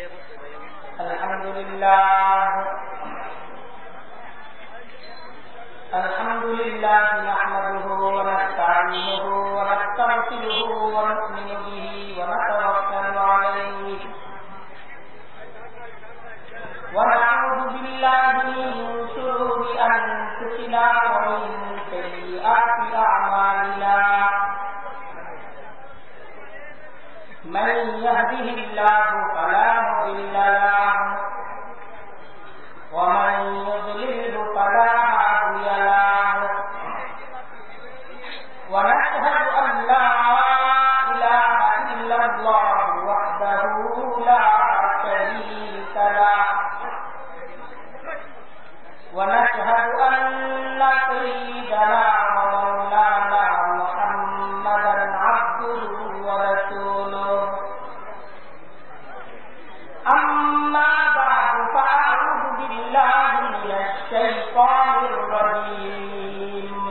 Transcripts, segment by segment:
अल्हम्दुलिल्लाह नहमदुहु व नस्तईनुहु व नस्तगफिरुहु व नु'मिनु बिहि व नतवक्कलु अलैहि व नऊज़ु बिल्लाहि मिन शुरूरि अनफुसिना व मिन सय्यिआति अअमालिना मन यहदिहिल्लाहु फला मुदिल्ल लहु व मन युद्लिलहु फला हादिय लहु व नशहदु अन ला इलाहा इल्लल्लाहु वहदहु ला शरीक लहु व नशहदु अन्ना सय्यिदना व मौलाना मुहम्मदन अब्दुहु व रसूलुहु अम्मा बअद फअऊज़ु बिल्लाहि मिनश शैतानिर रजीम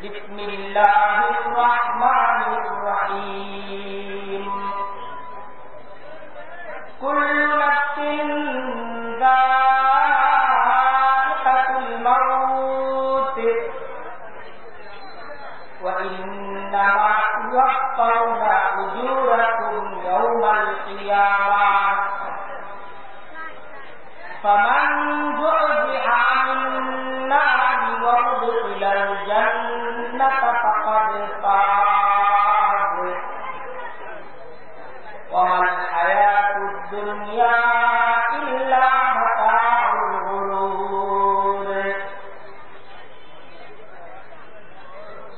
बिस्मिल्लाहिर रहमानिर रहीम कुल्लु नफ्सिन ज़ाइक़ातुल मौत व इन्नमा तुवफ़्फ़ौना उजूरकुम यौमल क़ियामह फमन ज़ुहज़िहा अन्नारि व उद्खिलल जन्नत फ़क़द फ़ाज़ वमल हयातुद दुनिया इल्ला मताउल गुरूर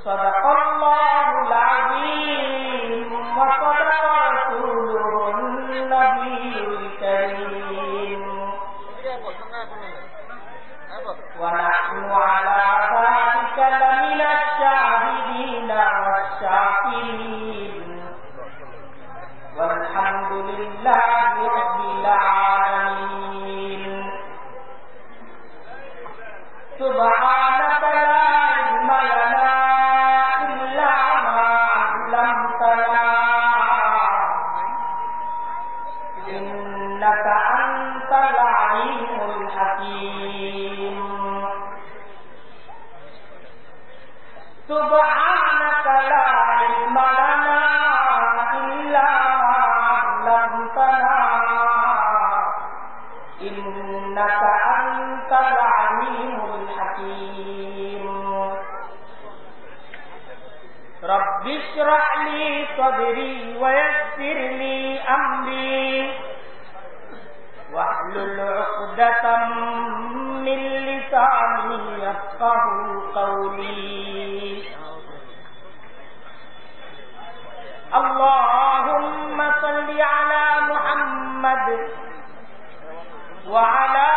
सदक़ल्लाहुल अज़ीम व सदक़ रसूलुहुन नबियुल करीम व नहनु अला ज़ालिका लमिनश शाहिदीन वश्शाकिरीन वल्हम्दुलिल्लाहि रब्बिल आलमीन सुब्हानका ला इल्म लना इल्ला मा 'अल्लमतना इन्नका अंतल अलीमुल हकीम सुब्हानका ला इल्म लना इल्ला मा 'अल्लमतना इन्नका अंतल अलीमुल हकीम रब्बि इश्रह ली सदरी व यस्सिर ली अमरी वहलुल उक़दतम मिन लिसानी यफ़क़हू क़ौली अल्लाहुम्मा सल्लि अला मुहम्मद व अला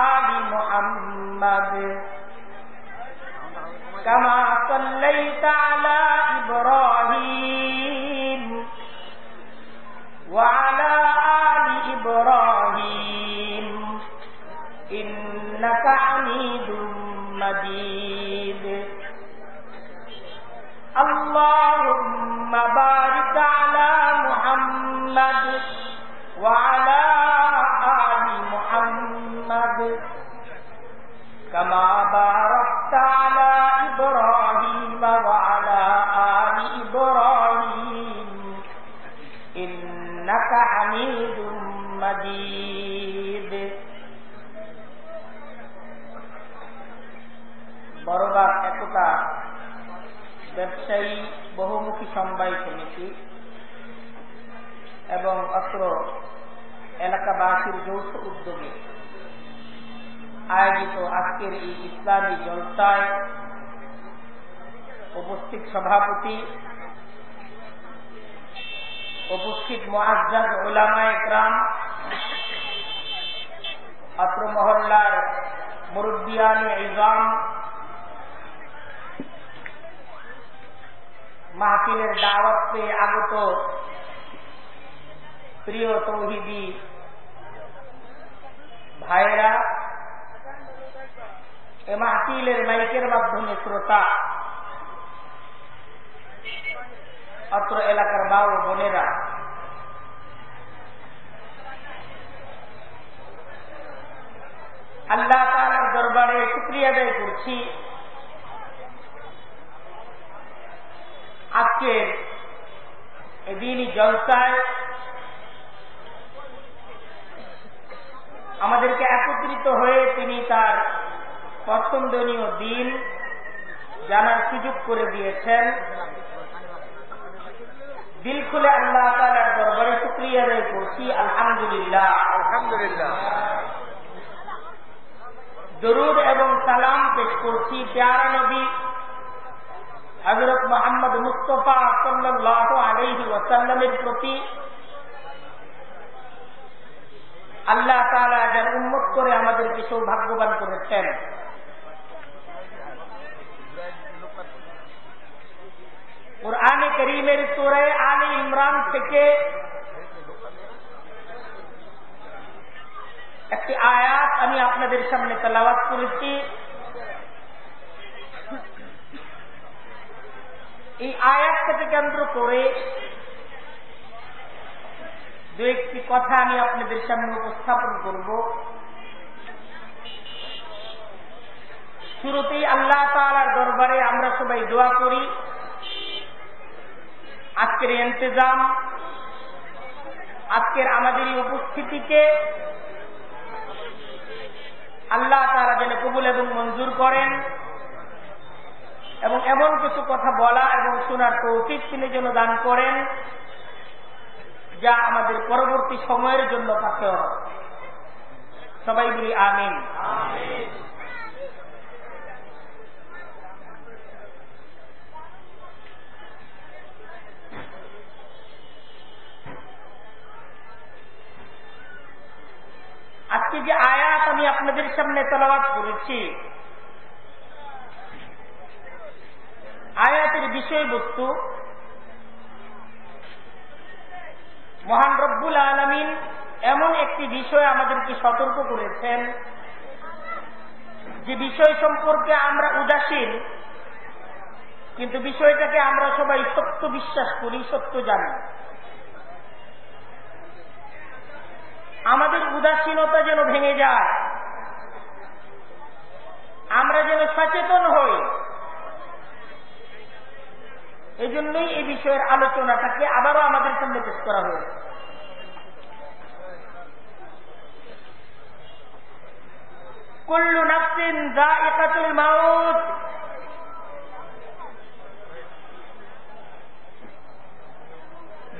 आलि मुहम्मद कमा सल्लैता अला इब्राहीम व अला आलि इब्राहीम इन्नका हमीदुम मजीद अल्लाहुम्मा बारिक अला मुहम्मद व अला आलि मुहम्मद कमा बारकता अला इब्राहीम व अला आलि इब्राहीम इन्नका हमीदुम मजीद বড়গাছ একতা ব্যবসায়ী বহুমুখী সমবায় সমিতি এবং অত্র এলাকাবাসীর যৌথ উদ্যোগে আয়োজিত আজকের এই ইসলামী জলসায় উপস্থিত সভাপতি, উপস্থিত মুআজ্জাজ উলামায়ে কেরাম, অত্র মহল্লার মুরব্বিয়ানে ইজাম, মাহফিলের দাওয়াত পেয়ে আগত প্রিয় তৌহিদি ভাইয়েরা, এ মাহফিলের মাইকের মাধ্যমে শ্রোতা, অত্র এলাকার মা ও বোনেরা, আল্লাহ তাআলার দরবারে শুকরিয়া আদায় করছি আজকের এই দিনই জলসায় আমাদেরকে একত্রিত হয়ে তিনি তার পছন্দনীয় দিন জানার সুযোগ করে দিয়েছেন। দিল খুলে আল্লাহ তাআলার দরবারে শুকরিয়া আদায় করছি, আলহামদুলিল্লাহ। আলহামদুলিল্লাহ। দরুদ এবং সালাম পেশ করছি প্যারা নবী হযরত মুহাম্মদ মুস্তাফা সাল্লাল্লাহু আলাইহি ওয়াসাল্লামের প্রতি। আল্লাহ তাআলা যার উম্মত করে আমাদেরকে সৌভাগ্যবান করেছেন। কুরআনে কারীমের সূরা আলে ইমরান থেকে একটি আয়াত আমি আপনাদের সামনে তেলাওয়াত করেছি। এই আয়াতটাকে কেন্দ্র করে দু একটি কথা আমি আপনাদের সামনে উপস্থাপন করব। শুরুতেই আল্লাহ তাআলার দরবারে আমরা সবাই দোয়া করি আজকের ইন্তজাম, আজকের আমাদের এই উপস্থিতিকে আল্লাহ তাআলা যেন কবুল এবং মঞ্জুর করেন এবং এমন কিছু কথা বলা এবং শোনার তৌফিক তিনি যেন দান করেন যা আমাদের পরবর্তী সময়ের জন্য পাথেয় হবে। সবাই বলি আমিন। আজকে যে আয়াত আমি আপনাদের সামনে তেলাওয়াত করেছি, আয়াতের বিষয়বস্তু মহান রব্বুল আলামিন এমন একটি বিষয় আমাদেরকে সতর্ক করেছেন যে বিষয় সম্পর্কে আমরা উদাসীন, কিন্তু বিষয়টাকে আমরা সবাই সত্য বিশ্বাস করি, সত্য জানি। আমাদের উদাসীনতা যেন ভেঙে যায়, আমরা যেন সচেতন হই। এই জন্যই এই বিষয়ের আলোচনাটাকে আবারও আমাদের সামনে পেশ করা হয়েছে। কুল্লু নাফসিন যায়িকাতুল মাউত,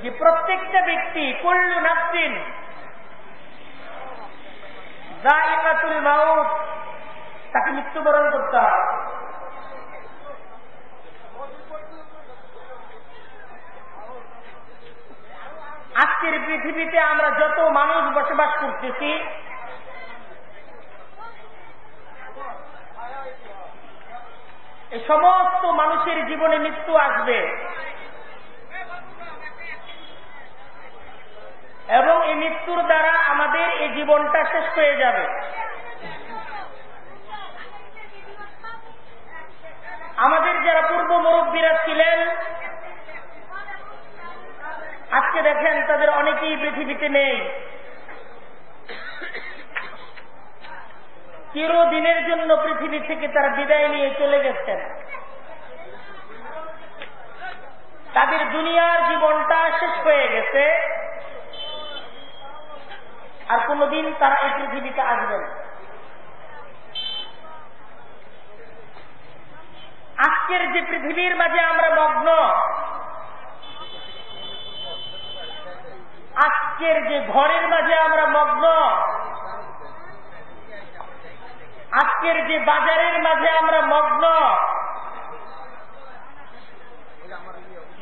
যে প্রত্যেকটা ব্যক্তি, কুল্লু নাফসিন যায়িকাতুল মাউত, তাকে মৃত্যুবরণ করতে হয়। আজকের পৃথিবীতে আমরা যত মানুষ বসবাস করতেছি, এই সমস্ত মানুষের জীবনে মৃত্যু আসবে এবং এই মৃত্যুর দ্বারা আমাদের এই জীবনটা শেষ হয়ে যাবে। আমাদের যারা পূর্ব মুরব্বীরা ছিলেন, আজকে দেখেন তাদের অনেকেই পৃথিবীতে নেই। চিরদিনের জন্য পৃথিবী থেকে তারা বিদায় নিয়ে চলে গেছেন। তাদের দুনিয়ার জীবনটা শেষ হয়ে গেছে, আর কোনদিন তারা এই পৃথিবীতে আসবেন। আজকের যে পৃথিবীর মাঝে আমরা মগ্ন, আজকের যে ঘরের মাঝে আমরা মগ্ন, আজকের যে বাজারের মাঝে আমরা মগ্ন,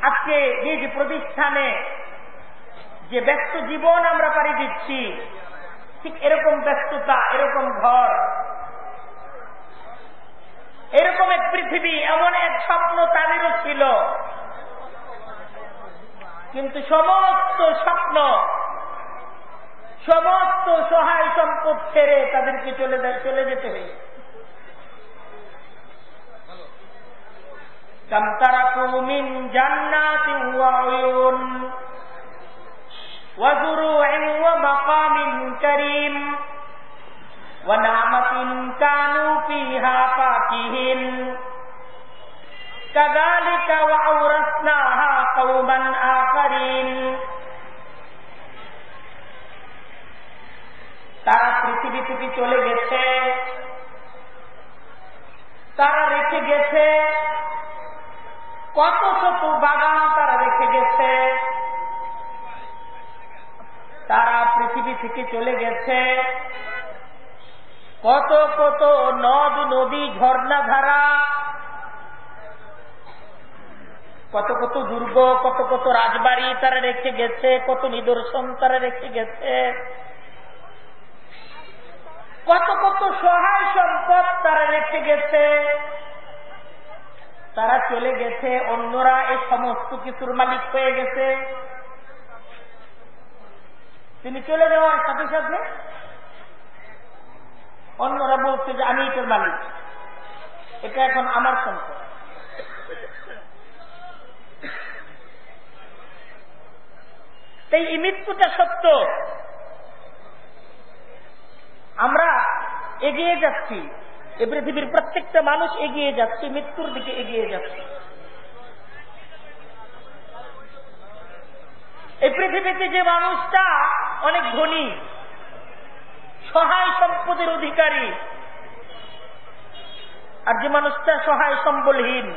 আজকে নিজ প্রতিষ্ঠানে যে ব্যস্ত জীবন আমরা পাড়ি দিচ্ছি, ঠিক এরকম ব্যস্ততা, এরকম ঘর, এরকম এক পৃথিবী, এমন এক স্বপ্ন তাদেরও ছিল। কিন্তু সমস্ত স্বপ্ন, সমস্ত সহায় সম্পদ ছেড়ে তাদেরকে চলে যেতে হয়েছে। কাম তারাকু মিন জান্নাতিন ওয়া উয়ুন ওয়া যুরু'in ওয়া মাকামিন কারীম ওয়া না'মাতিন ইন কানু ফিহা ফাকিহিন কাযালিকা ওয়া আওরাসনাহা কওমান আখারিন। তারা পৃথিবী থেকে চলে গেছে, তারা রেখে গেছে কত শত বাগান, তারা রেখে গেছে, তারা পৃথিবী থেকে চলে গেছে কত কত নদ নদী ঝর্ণা ধারা, কত কত দুর্গ, কত কত রাজবাড়ি তারা রেখে গেছে, কত নিদর্শন তারা রেখে গেছে, কত কত সহায় সম্পদ তারা রেখে গেছে। তারা চলে গেছে, অন্যরা এই সমস্ত কিছুর মালিক হয়ে গেছে। তিনি চলে যাওয়ার সাথে সাথে অন্যরা বলছে যে আমি এটার মালিক, এটা এখন আমার সম্পদ। তাই এই মৃত্যুটা সত্য। আমরা এগিয়ে যাচ্ছি, এই পৃথিবীর প্রত্যেকটা মানুষ এগিয়ে যাচ্ছে, মৃত্যুর দিকে এগিয়ে যাচ্ছে। এই পৃথিবীতে যে মানুষটা অনেক ধনী, সহায় সম্পদের অধিকারী, আর যে মানুষটা সহায় সম্বলহীন,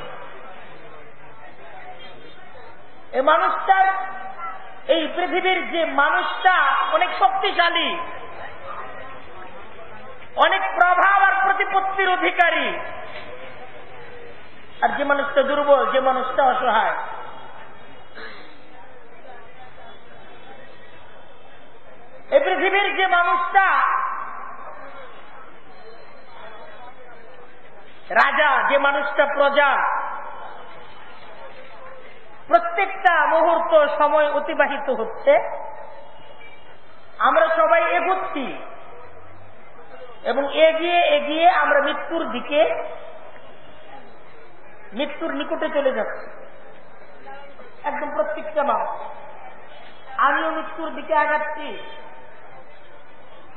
এই মানুষটার, এই পৃথিবীর যে মানুষটা অনেক শক্তিশালী, অনেক প্রভাব আর প্রতিপত্তির অধিকারী, আর যে মানুষটা দুর্বল, যে মানুষটা অসহায়। এই পৃথিবীর যে মানুষটা রাজা, যে মানুষটা প্রজা, প্রত্যেকটা মুহূর্ত সময় অতিবাহিত হচ্ছে, আমরা সবাই এগোচ্ছি এবং এগিয়ে এগিয়ে আমরা মৃত্যুর দিকে, মৃত্যুর নিকটে চলে যাচ্ছি। একদম প্রত্যেকটা মানুষ, আমিও মৃত্যুর দিকে আগাচ্ছি।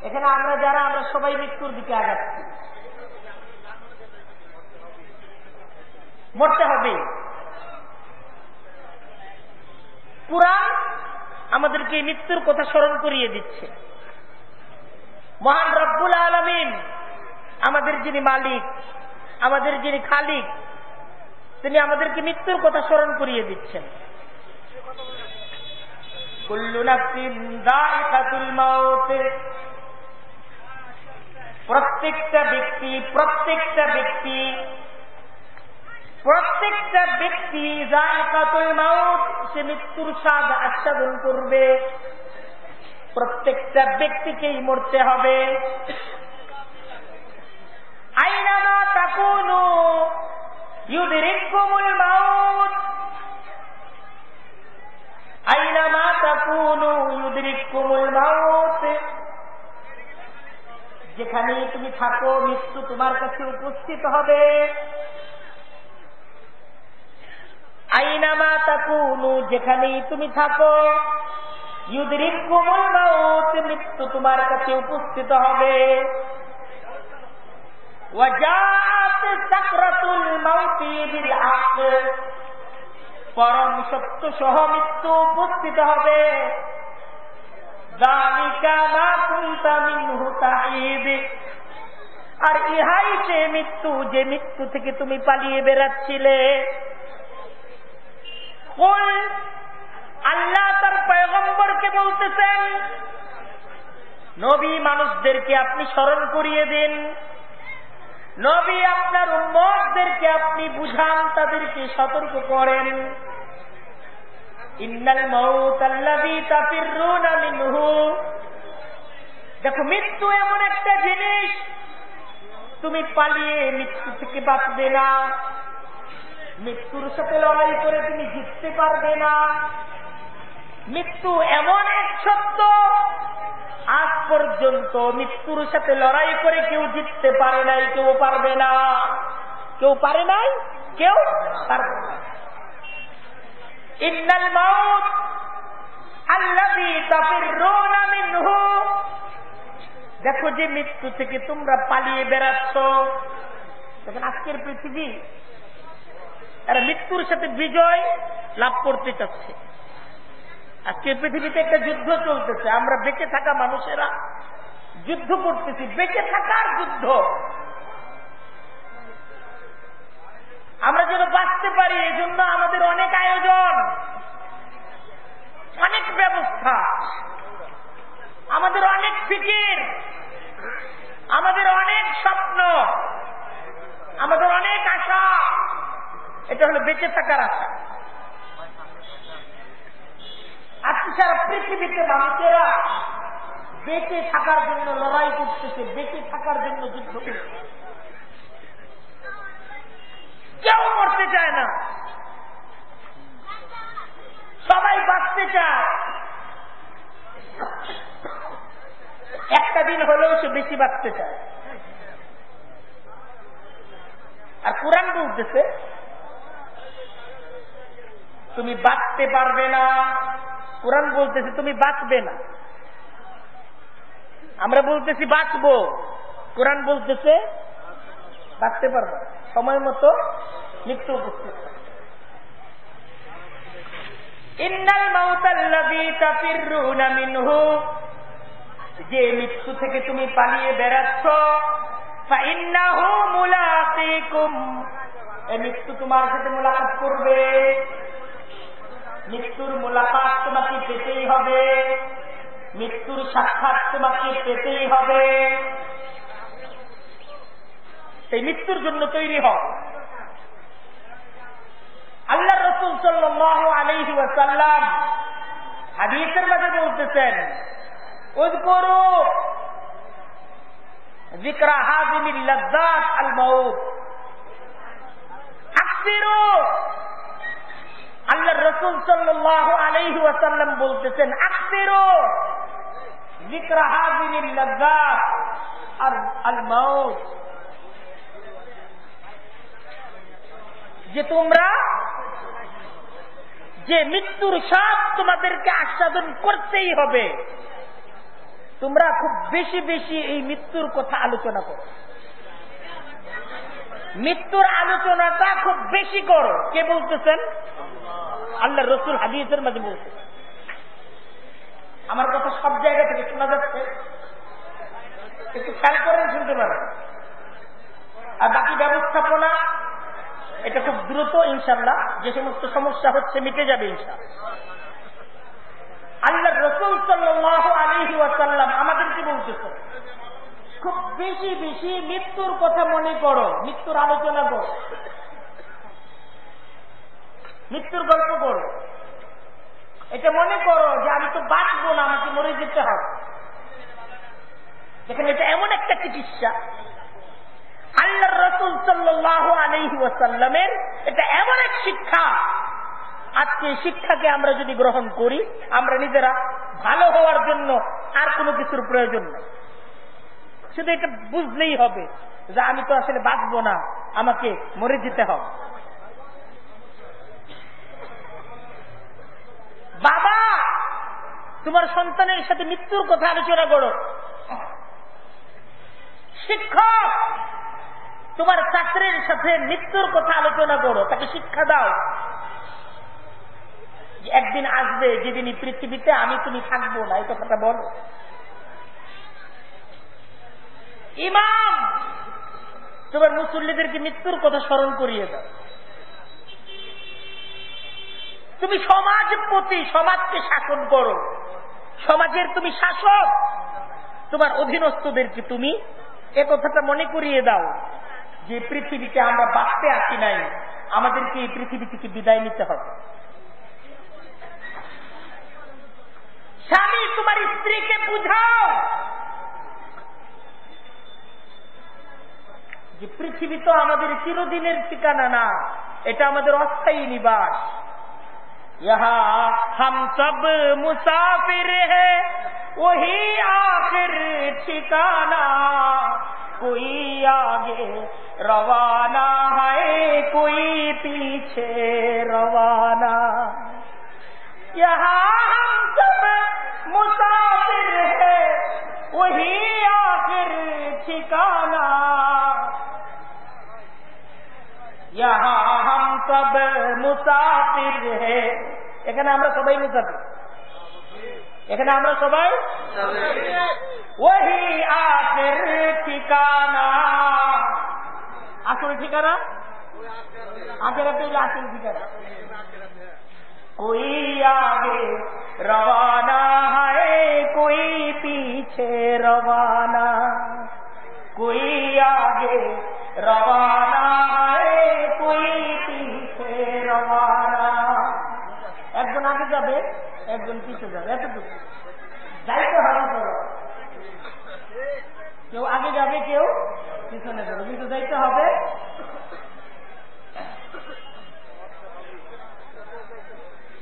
এখানে আমরা যারা, আমরা সবাই মৃত্যুর দিকে আগাচ্ছি। মরতে হবে। কুরআন আমাদেরকে মৃত্যুর কথা স্মরণ করিয়ে দিচ্ছে। মহান রব্বুল আলামিন, আমাদের যিনি মালিক, আমাদের যিনি খালিক, তিনি আমাদেরকে মৃত্যুর কথা স্মরণ করিয়ে দিচ্ছেন। কুল্লু নাফসিন যায়িকাতুল মাউত, প্রত্যেকটা ব্যক্তি, প্রত্যেকটা ব্যক্তি, প্রত্যেকটা ব্যক্তি যায়িকাতুল মাউত, সে মৃত্যুর স্বাদ আস্বাদন করবে। প্রত্যেকটা ব্যক্তিকেই মরতে হবে। আইনামা তাকুনু ইউদরিকুমুল মাউত, আইনামা তাকুনু ইউদরিকুমুল মাউত, যেখানেই তুমি থাকো মৃত্যু তোমার কাছে উপস্থিত হবে। আইনামা তাকুনু, যেখানেই তুমি থাকো, ইউদরিকুমুল মাউত, মৃত্যু তোমার কাছে উপস্থিত হবে। ওয়াজাআত সাকরাতুল মাউতি বিল হক, পরম সত্য সহ মৃত্যু উপস্থিত হবে। যালিকা মা কুনতা মিনহু তাঈদ, আর ইহাই সে মৃত্যু, যে মৃত্যু থেকে তুমি পালিয়ে বেড়াচ্ছিলে। কুল, আল্লাহ তার পয়গম্বরকে বলতেছেন, নবী মানুষদেরকে আপনি স্মরণ করিয়ে দিন, নবী আপনার উম্মতদেরকে আপনি বুঝান, তাদেরকে সতর্ক করেন। ইন্নাল মাউতাল্লাযী তাফিররুনা মিনহু, দেখো মৃত্যু এমন একটা জিনিস, তুমি পালিয়ে মৃত্যু থেকে বাঁচবে না, মৃত্যুর সাথে লড়াই করে তুমি জিততে পারবে না। মৃত্যু এমন এক সত্য, আজ পর্যন্ত মৃত্যুর সাথে লড়াই করে কেউ জিততে পারে নাই, কেউ পারবে না, কেউ পারে নাই, কেউ পারবে না। ইন্নাল মাউত আল্লাযী তাফিররুনা মিনহু, দেখো যে মৃত্যু থেকে তোমরা পালিয়ে বেড়াচ্ছ, দেখেন আজকের পৃথিবী এরা মৃত্যুর সাথে বিজয় লাভ করতে চাচ্ছে। আজকের পৃথিবীতে একটা যুদ্ধ চলতেছে, আমরা বেঁচে থাকা মানুষেরা যুদ্ধ করতেছি, বেঁচে থাকার যুদ্ধ। আমরা যেন বাঁচতে পারি এই জন্য আমাদের অনেক আয়োজন, অনেক ব্যবস্থা, আমাদের অনেক ফিকির, আমাদের অনেক স্বপ্ন, আমাদের অনেক আশা। এটা হলো বেঁচে থাকার আশা। আজকে সারা পৃথিবীতে মানুষেরা বেঁচে থাকার জন্য লড়াই করতেছে, বেঁচে থাকার জন্য যুদ্ধ করছে। কেউ মরতে চায় না, সবাই বাঁচতে চায়। একটা দিন হলেও সে বেশি বাঁচতে চায়। আর কোরআন বলতেছে তুমি বাঁচতে পারবে না। কোরআন বলতেছে তুমি বাঁচবে না। আমরা বলতেছি বাঁচবো, কোরআন বলতেছে বাঁচতে পারবো, সময় মতো মৃত্যু উপস্থিত। ইন্নাল মাউতাল্লাযী তাফিররুনা মিনহু, যে মৃত্যু থেকে তুমি পালিয়ে বেড়াচ্ছ, ফাইন্নাহু মুলাকীকুম, এই মৃত্যু তোমার সাথে মুলাকাত করবে। মৃত্যুর মুলাকাত তোমাকে পেতেই হবে, মৃত্যুর সাক্ষাৎ তোমাকে পেতেই হবে। এই মৃত্যুর জন্য তৈরি হও। আল্লাহ রাসূল সাল্লাল্লাহু আলাইহি ওয়াসাল্লাম হাদিসের মধ্যে বলতেছেন, উযকুরু যিকরা হাযিমিল লাযযাত আল মাউত, আকসিরু। আল্লাহ রাসূল সাল্লাল্লাহু আলাইহি ওয়াসাল্লাম বলতেছেন, আকসিরু যিকরা হাযিমিল লাযযাত আল মাউত, যে তোমরা যে মৃত্যুর স্বাদ তোমাদেরকে আস্বাদন করতেই হবে, তোমরা খুব বেশি বেশি এই মৃত্যুর কথা আলোচনা করো। মৃত্যুর আলোচনাটা খুব বেশি করো। কে বলতেছেন? আল্লাহ রাসূল হাদিসের মাঝে বলতেছেন। আমার কথা সব জায়গা থেকে শোনা যাচ্ছে, একটু খেয়াল করেন, শুনতে পারেন। আর বাকি ব্যবস্থাপনা এটা খুব দ্রুত ইনশাআল্লাহ, যে সমস্ত সমস্যা হচ্ছে মিটে যাবে ইনশাআল্লাহ। আল্লাহ রাসূল সাল্লাল্লাহু আলাইহি ওয়াসাল্লাম আমাদেরকে বলতেছেন, খুব বেশি বেশি মৃত্যুর কথা মনে করো, মৃত্যুর আলোচনা করো, মৃত্যুর গল্প করো। এটা মনে করো যে আমি তো বাঁচবো না, আমাকে মরে যেতে হবে। দেখেন এটা এমন একটা চিকিৎসা, আল্লাহ রাসূল সাল্লাল্লাহু আলাইহি ওয়াসাল্লামের এটা এমন এক শিক্ষা। আজকে শিক্ষাকে আমরা যদি গ্রহণ করি, আমরা নিজেরা ভালো হওয়ার জন্য আর কোনো কিছুর প্রয়োজন নেই। শুধু এটা বুঝলেই হবে যে আমি তো আসলে বাঁচবো না, আমাকে মরে যেতে হবে। বাবা, তোমার সন্তানের সাথে মৃত্যুর কথা আলোচনা করো। শিক্ষক, তোমার ছাত্রের সাথে মৃত্যুর কথা আলোচনা করো, তাকে শিক্ষা দাও যে একদিন আসবে যেদিন এই পৃথিবীতে আমি তুমি থাকবো না, এই কথাটা বলো। ইমাম, তোমার মুসল্লিদেরকে মৃত্যুর কথা স্মরণ করিয়ে দাও। তুমি সমাজপতি, সমাজকে শাসন করো, সমাজের তুমি শাসক, তোমার অধীনস্থদেরকে তুমি এ কথাটা মনে করিয়ে দাও যে পৃথিবীতে আমরা বাঁচতে আসি নাই, আমাদেরকে এই পৃথিবী থেকে বিদায় নিতে হবে। স্বামী, তোমার স্ত্রীকে বুঝাও যে পৃথিবী তো আমাদের চিরদিনের ঠিকানা না, এটা আমাদের অস্থায়ী নিবাস। ইহা হাম সব মুসাফির হ্যায়, ওহি আখির ঠিকানা, कोई आगे रवाना है, कोई पीछे रवाना। यहाँ हम सब मुसाफिर है, वही यहाँ हम सब मुसाफिर है। এখানে আমরা সবাই মুসাফির, এখানে আমরা সবাই ওহি আখের ঠিকানা। আসল ঠিকানা আখেরাতে আসল ঠিকানা। कोई आगे रवाना है कोई पीछे रवाना, कोई आगे रवाना है कोई पीछे रवाना। একজন আগে যাবে একজন পিছে যাবে, এতটুকু যাইতে হবে। কেউ আগে যাবে কেউ পিছনে যাবে, কিন্তু যাইতে হবে।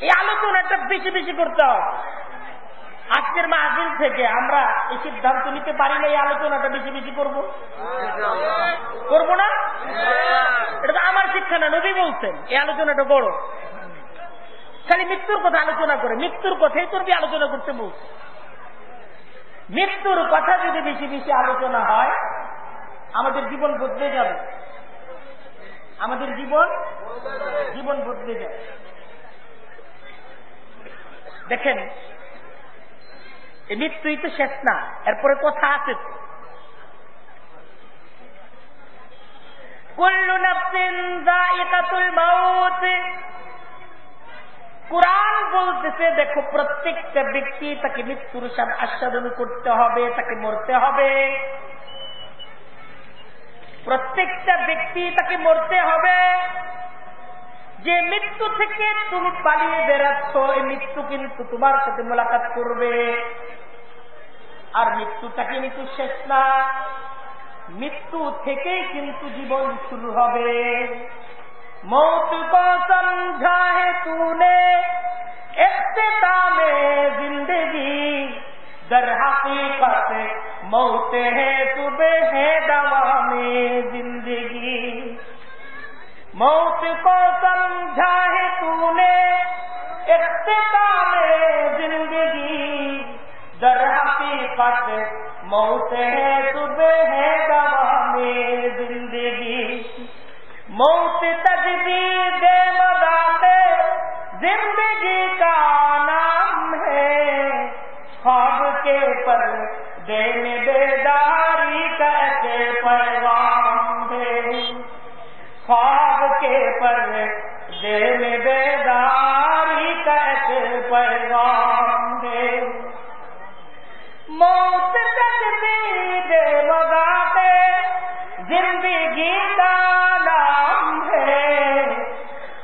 এই আলোচনাটা বেশি বেশি করতে হবে। আজকের মাহফিল থেকে আমরা এই সিদ্ধান্ত নিতে পারি না এই আলোচনাটা বেশি বেশি করবো না। এটা তো আমার শিক্ষা না, নবী বলছেন এই আলোচনাটা বড়। খালি মৃত্যুর কথা আলোচনা করে, মৃত্যুর কথাই তোর আলোচনা করতে বলছে। মৃত্যুর কথা যদি বেশি বেশি আলোচনা হয় আমাদের জীবন বদলে যাবে, আমাদের জীবন বদলে যাবে। দেখেন এই মৃত্যুই তো শেষ না, এরপরে কথা আছে। কুল্লু নাফসিন যায়িকাতুল মাউত। কুরআন বলতেছে দেখো প্রত্যেকটা ব্যক্তি তাকে মৃত্যুর স্বাদ আস্বাদন করতে হবে, তাকে মরতে হবে। প্রত্যেকটা ব্যক্তি তাকে মরতে হবে। যে মৃত্যু থেকে তুমি পালিয়ে বেড়াচ্ছ এই মৃত্যু কিন্তু তোমার সাথে মোলাকাত করবে। আর মৃত্যুটা কিন্তু শেষ না, মৃত্যু থেকেই কিন্তু জীবন শুরু হবে। मौत को समझा है तूने इख्तितामे जिंदगी, दर हकीकत मौत है सुबह है दवामे जिंदगी। मौत को समझा है तूने इख्तितामे जिंदगी, दर हकीकत मौत है सुबह है दवामे जिंदगी। मौत तजदीद मदाते जिंदगी का नाम है, ख्वाब के पर देने बेदारी का के पैगाम है, ख्वाब के पर देने बेदारी का के पैगाम है। मौत तजदीद मदाते जिंदगी का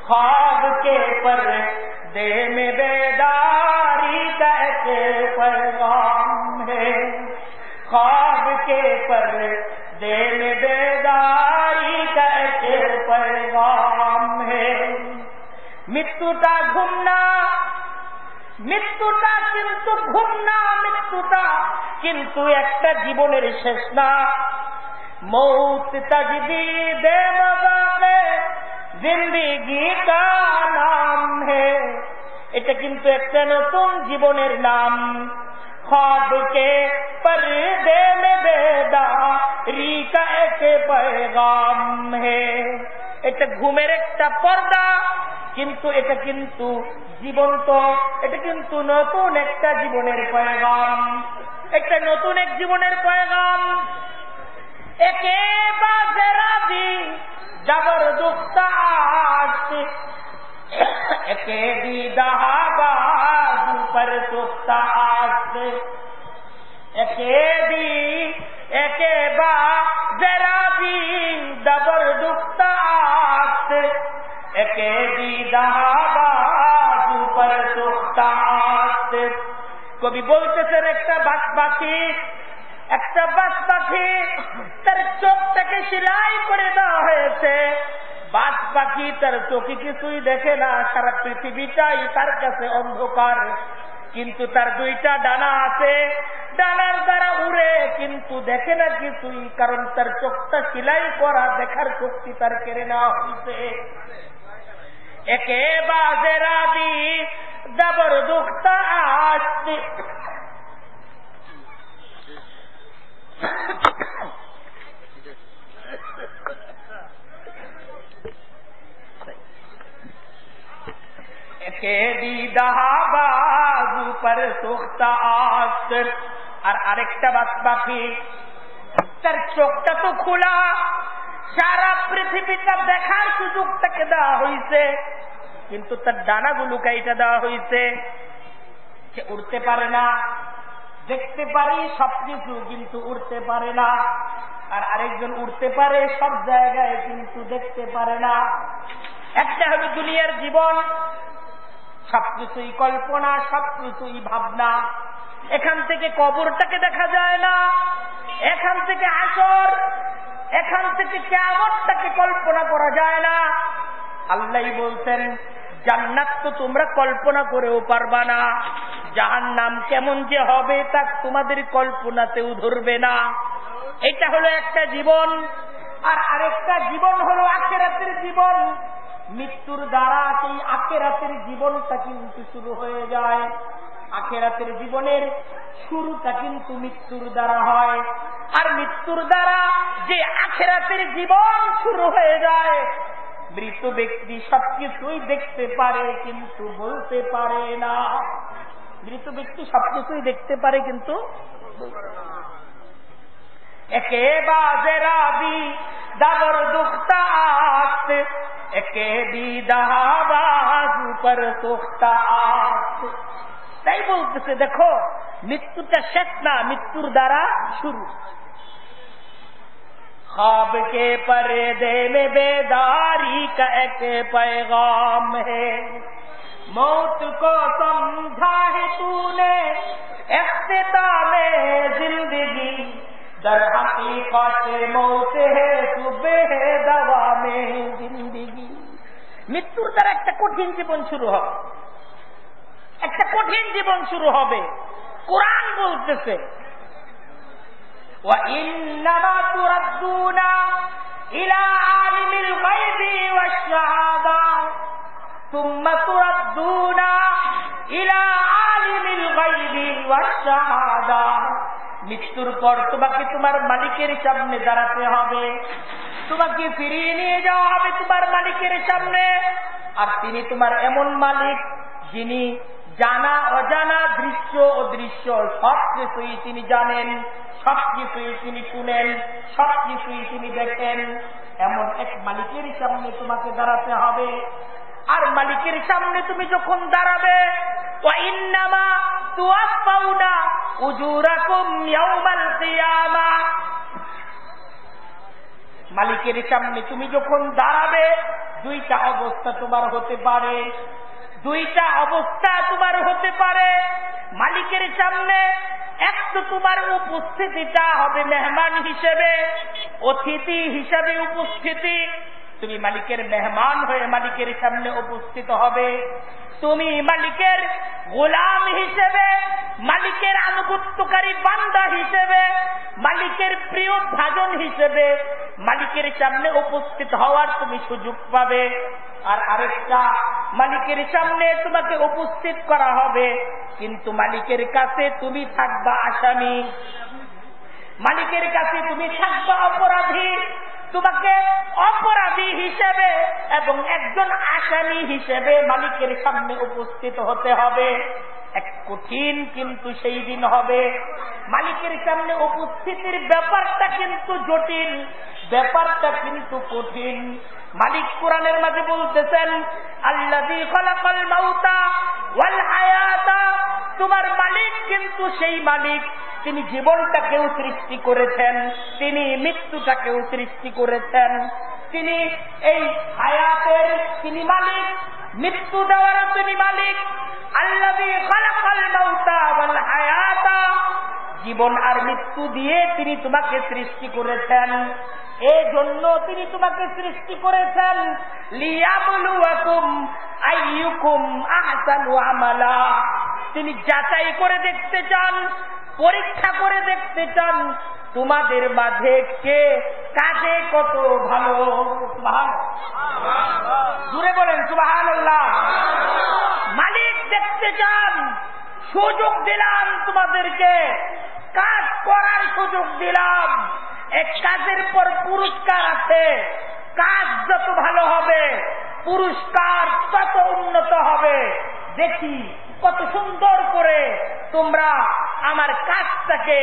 ख्वाब के पर दे में बेदारी का के पैगाम है, ख्वाब के पर दे में बेदारी का के पैगाम है। মৃত্যুটা ঘুম না, মৃত্যুটা কিন্তু ঘুম না, মৃত্যুটা কিন্তু একটা জীবনের শেষ না। মৌত তাজদীদ মদাতে জিন্দেগি কা নাম হে, এটা কিন্তু একটা নতুন জীবনের নাম। ख्वाब के पर्दे में बेदारी का एक पैगाम है, এটা ঘুমের একটা পর্দা, কিন্তু এটা কিন্তু জীবন্ত, এটা কিন্তু নতুন একটা জীবনের পয়গাম, একটা নতুন এক জীবনের পয়গাম। একে বাজরাদি जबरदस्त आश एके दी दहाबाज पर सुख्ता आश, एके दी एके बा जरा भी जबरदस्त आश, एके दी दहाबाज पर सुख्ता आश। कवि बोलतेছেন একটা বাস পাখি তার চোখটাকে সেলাই করে দেওয়া হয়েছে। বাস পাখি তার চোখে কিছুই দেখে না, সারা পৃথিবীটাই তার কাছে অন্ধকার। কিন্তু তার দুইটা ডানা আছে, ডানার দ্বারা উড়ে কিন্তু দেখে না কিছুই, কারণ তার চোখটা সেলাই করা, দেখার শক্তি তার কেড়ে নেওয়া হয়েছে। একে বাজেরা দি জবরদস্ত আসছে। একে দিদাহা বাজু পর সুখতা আস। আর আরেকটা বাত বাকি, তার চোখটা তো খোলা, সারা পৃথিবীটা দেখার সুযোগ তাকে দেওয়া হয়েছে, কিন্তু তার ডানাগুলো কাইটা দেওয়া হয়েছে। সে উড়তে পারে না, দেখতে পারি সবকিছু কিন্তু উড়তে পারে না। আর আরেকজন উড়তে পারে সব জায়গায় কিন্তু দেখতে পারে না। একটা হলো দুনিয়ার জীবন, সবকিছুই কল্পনা, সবকিছুই ভাবনা। এখান থেকে কবরটাকে দেখা যায় না, এখান থেকে হাসর, এখান থেকে কিয়ামতটাকে কল্পনা করা যায় না। আল্লাহ বলতেন জান্নাত তো তোমরা কল্পনা করেও পারবা না, জাহান্নাম কেমন যে হবে তা তোমাদের কল্পনাতেও ধরবে না। এটা হলো একটা জীবন। আর আরেকটা জীবন হলো আখিরাতের জীবন। মৃত্যুর দ্বারা সেই আখিরাতের জীবনটা কিন্তু শুরু হয়ে যায়। আখিরাতের জীবনের শুরুটা কিন্তু মৃত্যুর দ্বারা হয়। আর মৃত্যুর দ্বারা যে আখিরাতের জীবন শুরু হয়ে যায়, মৃত ব্যক্তি সবকিছুই দেখতে পারে কিন্তু বলতে পারে না। মৃত ব্যক্তি সবকিছুই দেখতে পারে কিন্তু একে বাজে রাবি দাবর দুখতা আস, একে দিদাহা বাজু পর সুখতা আস। তাই বলতেছে দেখো মৃত্যুটা শেষ না, মৃত্যুর দ্বারা শুরু। ख्वाब के पर्दे में बेदारी का एक पैगाम है, मौत को समझा है तूने इख्तितामे जिंदगी, दर हकीकत मौत है सुबह दवा में जिंदगी। মৃত্যুর দ্বারা একটা কঠিন জীবন শুরু হবে, একটা কঠিন জীবন শুরু হবে। কোরআন বলতেছে وَإِنَّمَا تُرَدُّونَ إِلَى عَالِمِ الْغَيْبِ وَالشَّهَادَةِ ثُمَّ تُرَدُّونَ إِلَى عَالِمِ الْغَيْبِ وَالشَّهَادَةِ। মৃত্যুর পর তোমাকে তোমার মালিকের সামনে দাঁড়াতে হবে, তোমাকে ফিরিয়ে নিয়ে যাওয়া হবে তোমার মালিকের সামনে। আর তিনি তোমার এমন মালিক যিনি জানা অজানা, দৃশ্য অদৃশ্য সব কিছুই তিনি জানেন, সবকিছুই তিনি শুনেন, সবকিছুই তিনি দেখেন। এমন এক মালিকের সামনে তোমাকে দাঁড়াতে হবে। আর মালিকের সামনে তুমি যখন দাঁড়াবে, ওয়াইন্নামা তুওয়াফাউনা উজুরাকুম ইয়াউমাল কিয়ামাহ, মালিকের সামনে তুমি যখন দাঁড়াবে দুইটা অবস্থা তোমার হতে পারে, দুইটা অবস্থা তোমার হতে পারে। মালিকের সামনে এক তো তোমার উপস্থিতিটা হবে মেহমান হিসেবে, অতিথি হিসেবে উপস্থিতি। তুমি মালিকের মেহমান হয়ে মালিকের সামনে উপস্থিত হবে। তুমি মালিকের গোলাম হিসেবে, মালিকের আনুগত্যকারী বান্দা হিসেবে, মালিকের প্রিয় ভাজন হিসেবে মালিকের সামনে উপস্থিত হওয়ার তুমি সুযোগ পাবে। আর আরেকটা, মালিকের সামনে তোমাকে উপস্থিত করা হবে কিন্তু মালিকের কাছে তুমি থাকবা আসামি, মালিকের কাছে তুমি থাকবা অপরাধী। তোমাকে অপরাধী হিসেবে এবং একজন আসামি হিসেবে মালিকের সামনে উপস্থিত হতে হবে। এক কঠিন কিন্তু সেই দিন হবে। মালিকের সামনে উপস্থিতির ব্যাপারটা কিন্তু জটিল, ব্যাপারটা কিন্তু কঠিন। মালিক কোরআনের মাঝে বলতেছেন আল্লাযী খালাকাল মাউতা ওয়াল হায়াতা, তোমার মালিক কিন্তু সেই মালিক তিনি জীবনটাকেও সৃষ্টি করেছেন, তিনি মৃত্যুটাকেও সৃষ্টি করেছেন। তিনি এই হায়াতের তিনি মালিক, মৃত্যু দেওয়ার তিনি মালিক। আল্লাযী খালাকাল মাউতা ওয়াল হায়াতা, জীবন আর মৃত্যু দিয়ে তিনি তোমাকে সৃষ্টি করেছেন। এই জন্য তিনি তোমাকে সৃষ্টি করেছেন লিয়াবলুয়াকুম আইয়ুকুম আহসানু আমালা। তিনি যাচাই করে দেখতে চান, পরীক্ষা করে দেখতে চান তোমাদের মাঝে কে কাজে কত ভালো। জুড়ে বলেন সুবহানাল্লাহ। মালিক দেখতে চান, সুযোগ দিলাম তোমাদেরকে, কাজ করার সুযোগ দিলাম। এক কাজের পর পুরস্কার আছে, কাজ যত ভালো হবে পুরস্কার তত উন্নত হবে। দেখি কত সুন্দর করে তোমরা আমার কাজটাকে,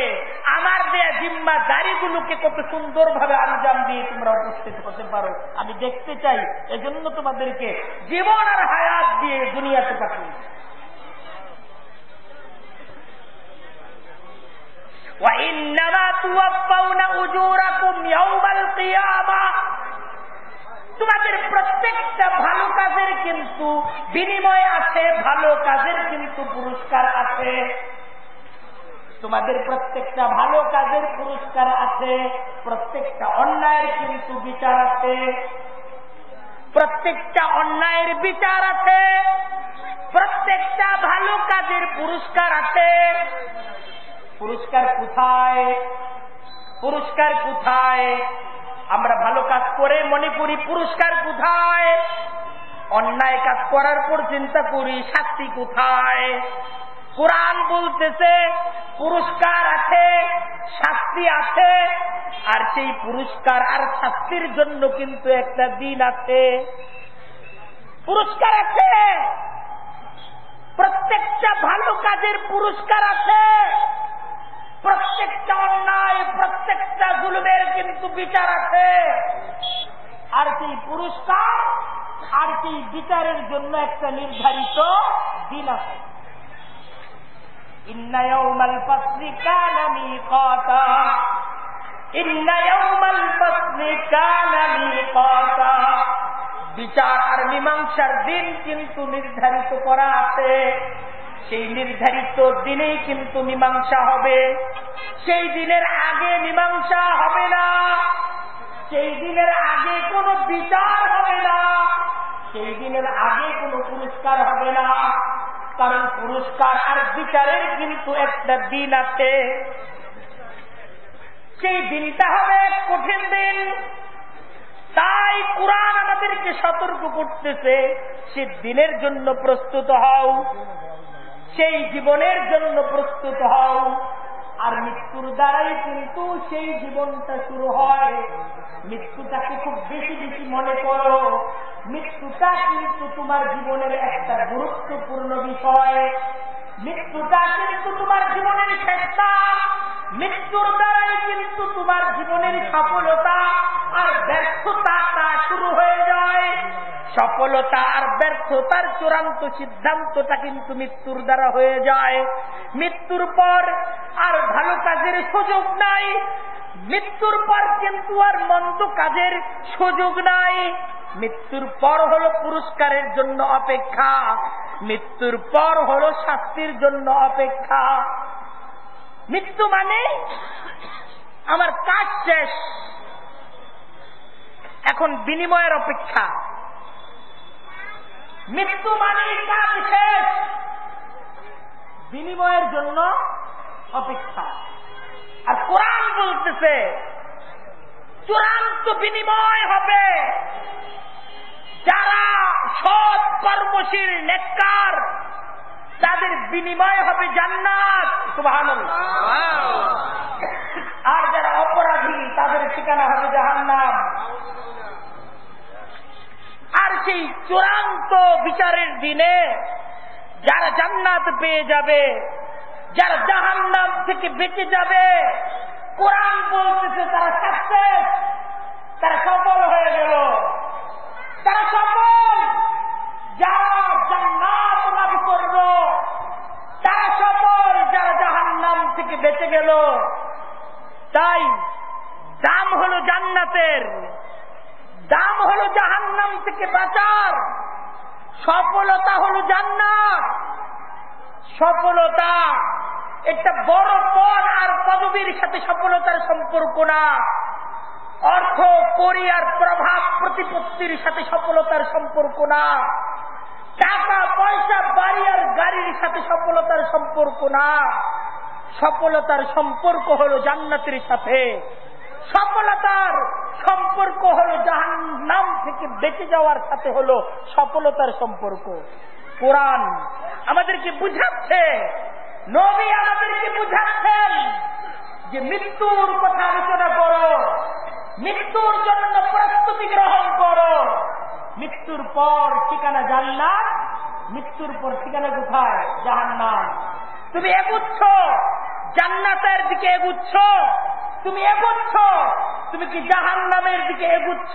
আমার দেয়া জিম্মাদারিগুলোকে কত সুন্দরভাবে আঞ্জাম দিয়ে তোমরা উপস্থিত হতে পারো। আমি দেখতে চাই, এজন্য তোমাদেরকে জীবন আর হায়াত দিয়ে দুনিয়াতে পাঠিয়ে। وَإِنَّمَا تُوَفَّوْنَ أُجُورَكُمْ يَوْمَ الْقِيَامَةِ তোমাদের প্রত্যেকটা ভালো কাজের কিন্তু বিনিময় আছে, ভালো কাজের কিন্তু পুরস্কার আছে। তোমাদের প্রত্যেকটা ভালো কাজের পুরস্কার আছে, প্রত্যেকটা অন্যায়ের কিন্তু বিচার আছে, প্রত্যেকটা অন্যায়ের বিচার আছে, প্রত্যেকটা ভালো কাজের পুরস্কার আছে। পুরস্কার কোথায়? পুরস্কার কোথায়? আমরা ভালো কাজ করে মনে করি পুরস্কার কোথায়, অন্যায় কাজ করার পর চিন্তা করি শাস্তি কোথায়। কোরআন বলতেছে পুরস্কার আছে, শাস্তি আছে, আর সেই পুরস্কার আর শাস্তির জন্য কিন্তু একটা দিন আছে। পুরস্কার আছে, প্রত্যেকটা ভালো কাজের পুরস্কার আছে, প্রত্যেকটা অন্যায়, প্রত্যেকটা জুলুমের কিন্তু বিচার আছে। আর সেই পুরস্কার আর সেই বিচারের জন্য একটা নির্ধারিত দিন আছে। ইন্না ইয়াউমাল ফাসলি কানা মিকাতা, ইন্না ইয়াউমাল ফাসলি কানা মিকাতা। বিচার আর মীমাংসার দিন কিন্তু নির্ধারিত করা আছে। সেই নির্ধারিত দিনেই কিন্তু মীমাংসা হবে, সেই দিনের আগে মীমাংসা হবে না, সেই দিনের আগে কোনো বিচার হবে না, সেই দিনের আগে কোনো পুরস্কার হবে না। কারণ পুরস্কার আর বিচারের কিন্তু একটা দিন আছে। সেই দিনটা হবে কঠিন দিন। তাই কুরআন আমাদেরকে সতর্ক করতেছে, সে দিনের জন্য প্রস্তুত হও, সেই জীবনের জন্য প্রস্তুত হও। আর মৃত্যুর দ্বারাই কিন্তু সেই জীবনটা শুরু হয়। মৃত্যুটাকে খুব বেশি বেশি মনে করো, মৃত্যুটা কিন্তু তোমার জীবনের একটা গুরুত্বপূর্ণ বিষয়। মৃত্যুটা কিন্তু তোমার জীবনের শেষটা, মৃত্যুর দ্বারাই কিন্তু তোমার জীবনের সফলতা আর ব্যর্থতাটা শুরু হয়ে যায়। সফলতা আর ব্যর্থতার চূড়ান্ত সিদ্ধান্তটা কিন্তু মৃত্যুর দ্বারা হয়ে যায়। মৃত্যুর পর আর ভালো কাজের সুযোগ নাই, মৃত্যুর পর কিন্তু আর মন্দ কাজের সুযোগ নাই। মৃত্যুর পর হলো পুরস্কারের জন্য অপেক্ষা, মৃত্যুর পর হলো শাস্তির জন্য অপেক্ষা। মৃত্যু মানে আমার কাজ শেষ, এখন বিনিময়ের অপেক্ষা। মৃত্যু মানে কাজ শেষ, বিনিময়ের জন্য অপেক্ষা। আর কোরআন বলতেছে চূড়ান্ত বিনিময় হবে, যারা সৎ কর্মশীল নেককার তাদের বিনিময় হবে জান্নাত। সুবহানাল্লাহ। আর যারা অপরাধী তাদের ঠিকানা হবে জাহান্নাম। আর সেই চূড়ান্ত বিচারের দিনে যারা জান্নাত পেয়ে যাবে, যারা জাহান্নাম থেকে বেঁচে যাবে, কোরআন বলতেছে তারা সাকসেস, তারা সফল হয়ে গেল, তারা সফল। যারা জান্নাত লাভ করল তারা সফল, যারা জাহান্নাম থেকে বেঁচে গেল। তাই দাম হলো জান্নাতের, দাম হলো জাহান্নাম থেকে বাঁচার, সফলতা হলো জান্নাত। সফলতা একটা বড় পদ আর পদবীর সাথে সফলতার সম্পর্ক না, অর্থ কড়ি আর প্রভাব প্রতিপত্তির সাথে সফলতার সম্পর্ক না, টাকা পয়সা বাড়ি আর গাড়ির সাথে সফলতার সম্পর্ক না। সফলতার সম্পর্ক হলো জান্নাতের সাথে, সফলতার সম্পর্ক হলো জাহান্নাম থেকে বেঁচে যাওয়ার সাথে হলো সফলতার সম্পর্ক। কোরআন আমাদেরকে বুঝাচ্ছে, নবী আমাদেরকে বুঝাচ্ছেন যে মৃত্যুর কথা আলোচনা করো, মৃত্যুর জন্য প্রস্তুতি গ্রহণ করো। মৃত্যুর পর ঠিকানা জান্নাত, মৃত্যুর পর ঠিকানা কোথায়? জাহান্নাম। তুমি এগুচ্ছ জান্নাতের দিকে এগুচ্ছ, তুমি এগুচ্ছ, তুমি কি জাহান্নামের দিকে এগুচ্ছ?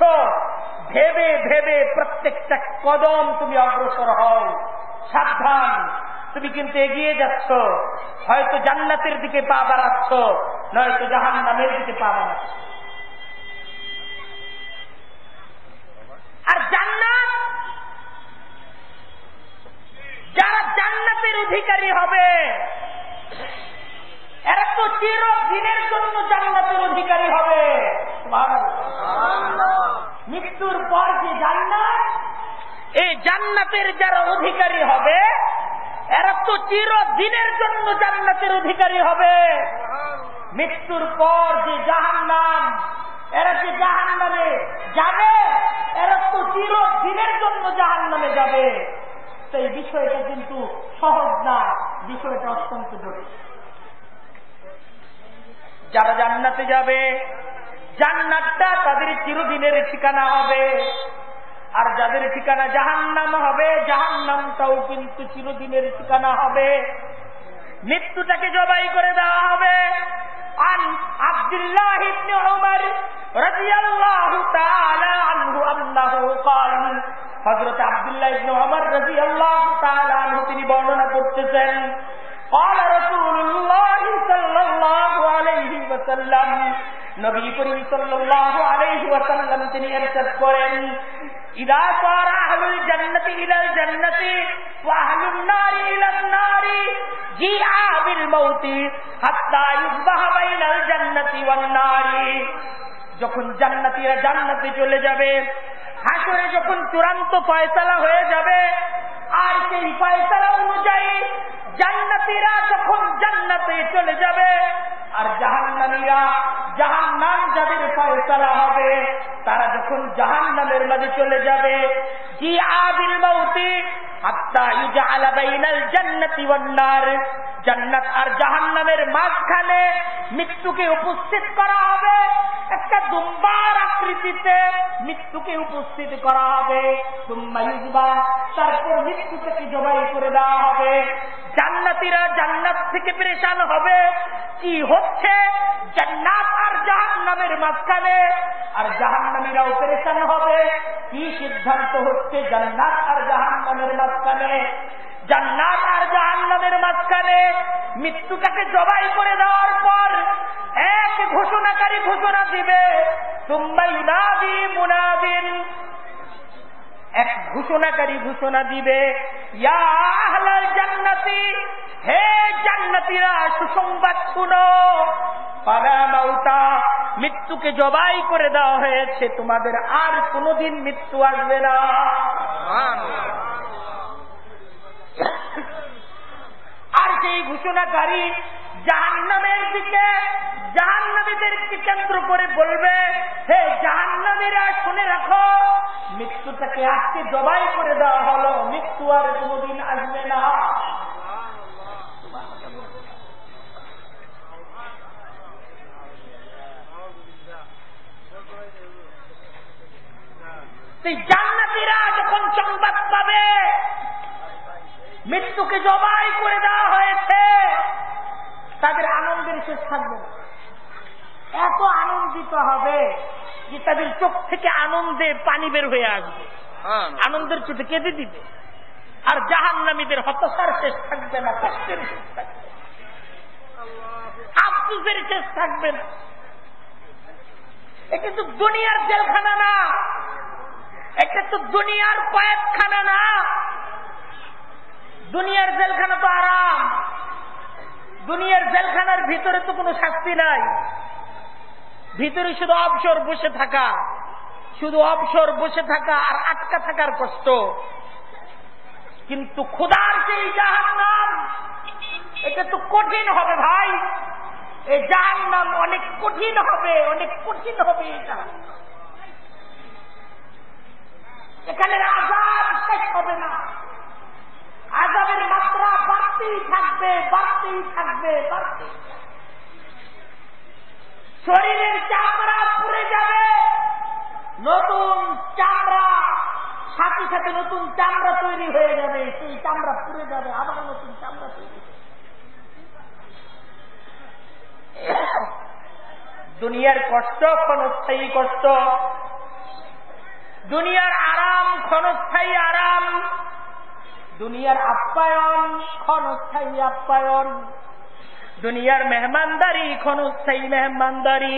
ভেবে ভেবে প্রত্যেকটা কদম তুমি অগ্রসর হও। সাবধান, তুমি কিন্তু এগিয়ে যাচ্ছ, হয়তো জান্নাতের দিকে পা বাড়াচ্ছ, নয়তো জাহান্নামের দিকে পা বাড়াচ্ছ। আর জান্নাত, যারা জান্নাতের অধিকারী হবে এরা তো চিরদিনের জন্য জান্নাতের অধিকারী হবে। মৃত্যুর পর যে জান্নাত, এই জান্নাতের যারা অধিকারী হবে এরা তো চিরদিনের জন্য জান্নাতের অধিকারী হবে। মৃত্যুর পর যে জাহান্নাম, এরা যে জাহান্নামে যাবে এরা তো চিরদিনের জন্য জাহান্নামে যাবে। তো এই বিষয়টা কিন্তু সহজ না, বিষয়টা অত্যন্ত জটিল। যারা জান্নাতে যাবে জান্নাতটা তাদের চিরদিনের ঠিকানা হবে, আর যাদের ঠিকানা জাহান্নাম হবে জাহান্নামটাও কিন্তু চিরদিনের ঠিকানা হবে। মৃত্যুটাকে জবাই করে দেওয়া হবে। আন আব্দুল্লাহ ইবনে উমর রাদিয়াল্লাহু তাআলা আনহু আন্নাহু قال, হযরত আব্দুল্লাহ ইবনে উমর রাদিয়াল্লাহু তাআলা আনহু তিনি বর্ণনা করতেছেন, قال رسول الله صلى الله عليه وسلم, নবী করিম সাল্লাল্লাহু আলাইহি ওয়াসাল্লাম তিনি ইরশাদ করেন, ইদা সারা আহলুল জান্নাতি ইলাল জান্নাতি ওয়া আহলুন নারি ইলান নারি জিআ বিল মাউতি হাত্তা ইউযবাহা বাইনাল জান্নাতি ওয়ান নারি। যখন জান্নাতীরা জান্নাতে চলে যাবে, হাসরে যখন চূড়ান্ত ফয়সালা হয়ে যাবে, আর সেই ফয়সালা অনুযায়ী জান্নাতীরা যখন জান্নাতে চলে যাবে, আর জাহান্নামীরা, জাহান্নাম যাদের ফয়সালা হবে তারা যখন জাহান্নামের মাঝে চলে যাবে, জিআ বিল মাউতি হাত্তা ইউজআলা বাইনাল জান্নাতি ওয়ান নার, জান্নাত আর জাহান্নামের মাঝখানে মৃত্যুকে উপস্থিত করা হবে। একটা দুম্বার আকৃতিতে মৃত্যুকে উপস্থিত করা হবে। সুম্মা ইউযবা, তারপর মৃত্যুকে জবাই করে দেওয়া হবে। জান্নাতীরা জান্নাত থেকে পেরেশান হবে, কি হচ্ছে জান্নাত আর জাহান্নামের মাঝখানে, আর জাহান্নামীরাও পেরেশান হবে, কি সিদ্ধান্ত হচ্ছে জান্নাত আর জাহান্নামের মাঝখানে। জান্নাত আর জাহান্নামের মাঝখানে মৃত্যুটাকে জবাই করে দেওয়ার পর এক ঘোষণাকারী ঘোষণা দিবে, সুম্মা ইউনাদি মুনাদিন, এক ঘোষণাকারী ঘোষণা দিবে, ইয়া আহলাল জান্নাতি, হে জান্নাতীরা সুসংবাদ শুনো, ফালা মাউতা, মৃত্যুকে জবাই করে দেওয়া হয়েছে, তোমাদের আর কোনোদিন মৃত্যু আসবে না। আর সেই ঘোষণাকারী জাহান্নামের দিকে, জাহান্নামীদেরকে কেন্দ্র করে বলবে, হে জাহান্নামীরা শুনে রাখো, মৃত্যুটাকে আজকে জবাই করে দেওয়া হলো, মৃত্যু আর কোনোদিন আসবে না। জান্নাতীরা যখন সংবাদ পাবে মৃত্যুকে জবাই করে দেওয়া হয়েছে, তাদের আনন্দের শেষ থাকবে না। এত আনন্দিত হবে যে তাদের চোখ থেকে আনন্দে পানি বের হয়ে আসবে, আনন্দের চোখে কেঁদে দিবে। আর জাহান্নামীদের হতাশার শেষ থাকবে না, কষ্টের শেষ থাকবে, আফসোসের শেষ থাকবে না। এটা তো দুনিয়ার জেলখানা না, এটা তো দুনিয়ার কয়েকখানা না। দুনিয়ার জেলখানা তো আরাম, দুনিয়ার জেলখানার ভিতরে তো কোনো শাস্তি নাই, ভিতরে শুধু অবসর বসে থাকা, শুধু অবসর বসে থাকা আর আটকা থাকার কষ্ট। কিন্তু খোদার সেই জাহান্নাম, এটা তো কঠিন হবে ভাই, এই জাহান্নাম অনেক কঠিন হবে, অনেক কঠিন হবে। এটা এখানে আযাব শেষ হবে না, আযাবের মাত্রা বাড়তেই থাকবে, বাড়তেই থাকবে, বাড়তেই থাকবে। শরীরের চামড়া পুড়ে যাবে, নতুন চামড়া সাথে সাথে নতুন চামড়া তৈরি হয়ে যাবে, সেই চামড়া পুড়ে যাবে, আবার নতুন চামড়া তৈরি। দুনিয়ার কষ্ট ক্ষণস্থায়ী কষ্ট, দুনিয়ার আরাম ক্ষণস্থায়ী আরাম, দুনিয়ার আপ্যায়ন ক্ষণস্থায়ী আপ্যায়ন, দুনিয়ার মেহমানদারি ক্ষণস্থায়ী মেহমানদারি,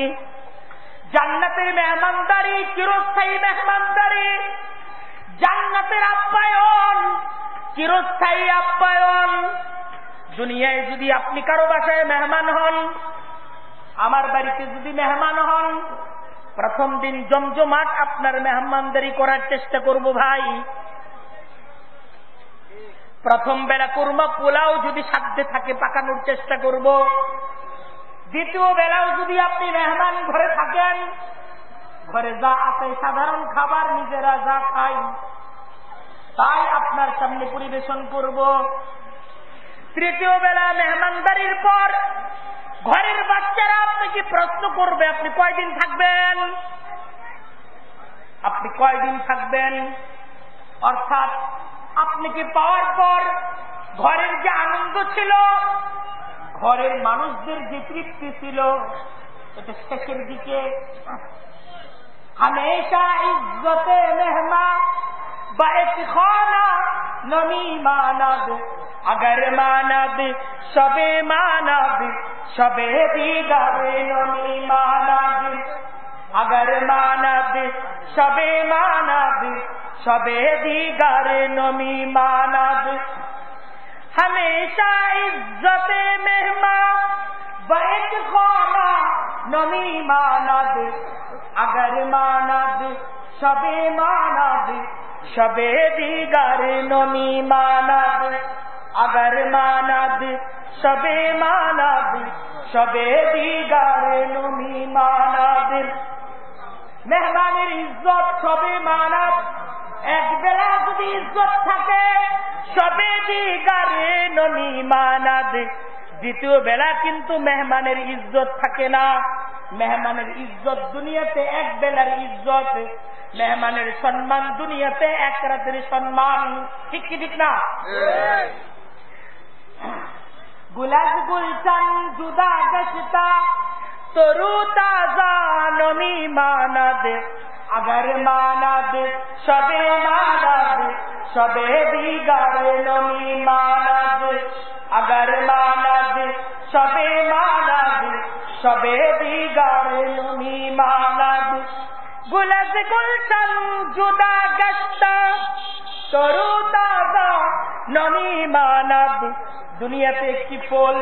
জান্নাতের মেহমানদারি চিরস্থায়ী মেহমানদারি, জান্নাতের আপ্যায়ন চিরস্থায়ী আপ্যায়ন। দুনিয়ায় যদি আপনি কারো বাসায় মেহমান হন, আমার বাড়িতে যদি মেহমান হন, প্রথম দিন জমজমাট আপনার মেহমানদারি করার চেষ্টা করব ভাই। প্রথম বেলা কুরমা পোলাও যদি সাধ্যে থাকে পাকানোর চেষ্টা করব। দ্বিতীয় বেলাও যদি আপনি মেহমান ঘরে থাকেন, ঘরে যা আছে সাধারণ খাবার নিজেরা যা খাই তাই আপনার সামনে পরিবেশন করব। তৃতীয় বেলা মেহমানদারির পর ঘরের বাচ্চারা আপনাকে প্রশ্ন করবে, আপনি কয়দিন থাকবেন, আপনি কয়দিন থাকবেন। অর্থাৎ আপনাকে পাওয়ার পর ঘরের যে আনন্দ ছিল, ঘরের মানুষদের যে তৃপ্তি ছিল, এটা শেষের দিকে। हमेशा इज्जत मेहमा बैत खाना नमी मानद, अगर मानद शबे मानद शबे दीगर नमी मानद, अगर मानद शबे मानद शबे दीगर नमी मानद। हमेशा इज्जत मेहमा बैत खाना नमी मानद, अगर मानद शबे मानद शबे दीगर नमी मानद, अगर मानद शबे मानद शबे दीगर नमी मानद। মেহমানের ইজ্জত শবে মানদ, এক বেলা যদি ইজ্জত থাকে শবে দিগারে নমি মানদ, দ্বিতীয় বেলা কিন্তু মেহমানের ইজ্জত থাকে না। মেহমানের ইজ্জত দুনিয়াতে এক বেলার ইজ্জত, মেহমানের সম্মান দুনিয়াতে এক রাতের সম্মান। ঠিক কি ঠিক না? গুলাজ গুলশান জুদা গশতা তরু তাজা নমি মানদ, अगर मानद शबे मानद शबे दीगर नमी मानद, अगर मानद शबे मानद शबे दीगर नमी मानद। गुलज गुलशन जुदा गश्ता तरू ताजा नमी मानद। দুনিয়াতে একটি ফুল,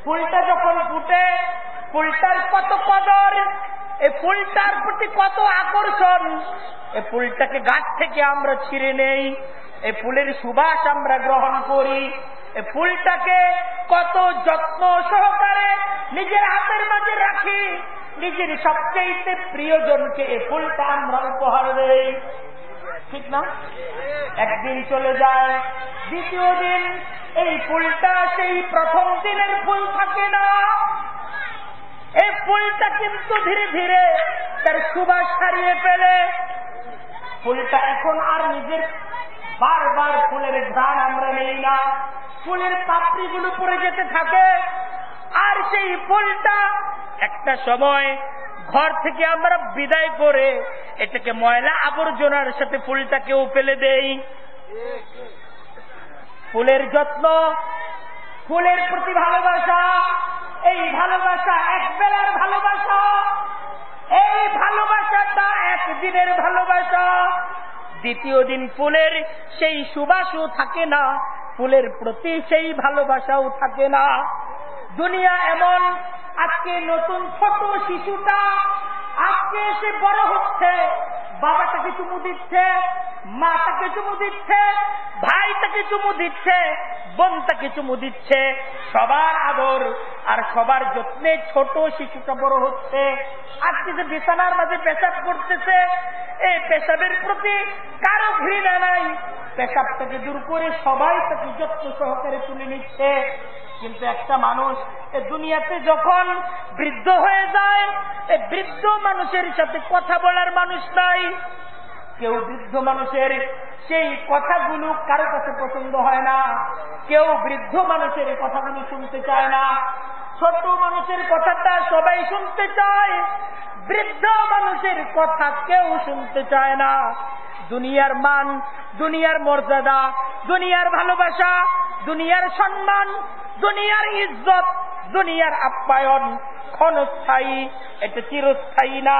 ফুলটা যখন ফুটে ফুলটার কত কদর, এই ফুলটার প্রতি কত আকর্ষণ। এই ফুলটাকে গাছ থেকে আমরা ছিঁড়ে নেই, এই ফুলের সুবাস আমরা গ্রহণ করি, এই ফুলটাকে কত যত্ন সহকারে নিজের হাতের মাঝে রাখি, নিজের সবচেয়ে প্রিয়জনকে এই ফুলটা আমরা উপহার দেই। ঠিক না? একদিন চলে যায়, দ্বিতীয় দিন এই ফুলটা সেই প্রথম দিনের ফুল থাকে না। এই ফুলটা কিন্তু ধীরে ধীরে তার সুবাস হারিয়ে ফেলে। ফুলটা এখন আর নিজের বারবার ফুলের ঘ্রাণ আমরা নেই না, ফুলের পাপড়িগুলো পড়ে যেতে থাকে। আর সেই ফুলটা একটা সময় ঘর থেকে আমরা বিদায় করে এটাকে ময়লা আবর্জনার সাথে ফুলটাকেও ফেলে দেই। ফুলের যত্ন, ফুলের প্রতি ভালোবাসা, এই ভালোবাসা এক বেলার ভালোবাসা, এই ভালোবাসাটা একদিনের ভালোবাসা। দ্বিতীয় দিন ফুলের সেই সুবাসও থাকে না, ফুলের প্রতি সেই ভালোবাসাও থাকে না। দুনিয়া এমন, আজকে নতুন ছোট শিশুটা আজকে এসে বড় হচ্ছে, বাবাটাকে চুমু দিচ্ছে, মাটাকে চুমু দিচ্ছে, ভাইটাকে চুমু দিচ্ছে, বোনটাকে চুমু দিচ্ছে, সবার আদর আর সবার যত্নে ছোট শিশুটা বড় হচ্ছে। আজকে যে বিছানার মাঝে পেশাব করতেছে, এই পেশাবের প্রতি কারো ঘৃণা নাই, পেশাবটাকে দূর করে সবাই তাকে যত্ন সহকারে তুলে নিচ্ছে। কিন্তু একটা মানুষ এই দুনিয়াতে যখন বৃদ্ধ হয়ে যায়, এই বৃদ্ধ মানুষের সাথে কথা বলার মানুষ নাই, কেউ বৃদ্ধ মানুষের সেই কথাগুলো কারো কাছে পছন্দ হয় না, কেউ বৃদ্ধ মানুষের কথাগুলো শুনতে চায় না। ছোট মানুষের কথাটা সবাই শুনতে চায়, বৃদ্ধ মানুষের কথা কেউ শুনতে চায় না। দুনিয়ার মান, দুনিয়ার মর্যাদা, দুনিয়ার ভালোবাসা, দুনিয়ার সম্মান, দুনিয়ার ইজ্জত, দুনিয়ার আপ্যায়ন ক্ষণস্থায়ী, এটা চিরস্থায়ী না।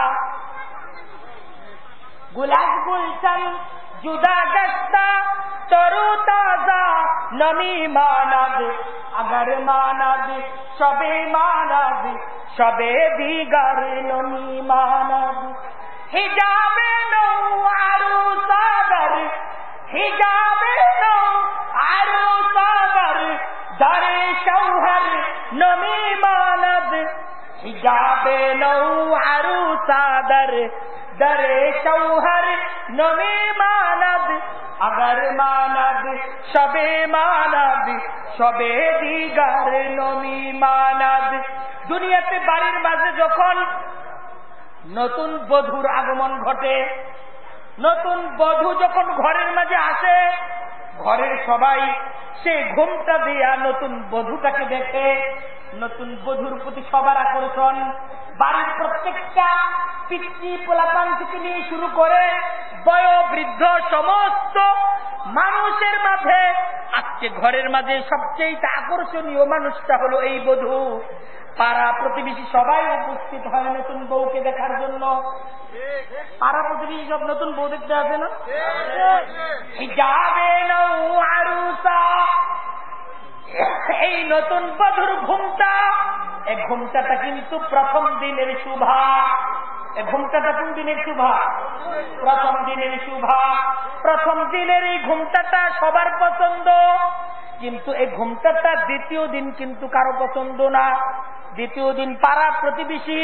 গুলাব গুলশান জুদা গস্তা তরু তাজা নমি মানাদ, আগার মানাদ সবে মানাদ, সবে দিগার নমি মানাদ। হিজাবে নৌ আরু সাগর, হিজাবে নৌ আরু সাগর, দরে শৌহর নমি মানাদ। হিজাবে নৌ আরু সাগর, দরে শৌহর নমি মানাদ, আগার মানাদ সবে মানাদ, সবে দিগার নমি মানাদ। দুনিয়াতে বাড়ির মাঝে যখন নতুন বধূর আগমন ঘটে, নতুন বধূ যখন ঘরের মাঝে আসে, ঘরের সবাই সে ঘুমটা দিয়া নতুন বধূটাকে দেখে, নতুন বধূর প্রতি সবার আকর্ষণ। বাড়ির প্রত্যেকটা পিতৃ পোলাপান থেকে নিয়ে শুরু করে বয়োবৃদ্ধ সমস্ত মানুষের মাঝে আজকে ঘরের মাঝে সবচেয়ে আকর্ষণীয় মানুষটা হলো এই বধূ। পাড়া প্রতিবেশী সবাই উপস্থিত হয় নতুন বউকে দেখার জন্য। পাড়া প্রতিবেশী সব নতুন বউ দেখতে আসে না? যাবে না আরুসা, এই নতুন বধূর ঘুমটা, এই ঘুমটাটা কিন্তু প্রথম দিনের শুভা। এই ঘুমটাটা কোন দিনের শুভা? প্রথম দিনের শুভা। প্রথম দিনের এই ঘুমটাটা সবার পছন্দ, কিন্তু এই ঘুমটাটা দ্বিতীয় দিন কিন্তু কারো পছন্দ না। দ্বিতীয় দিন পাড়া প্রতিবেশী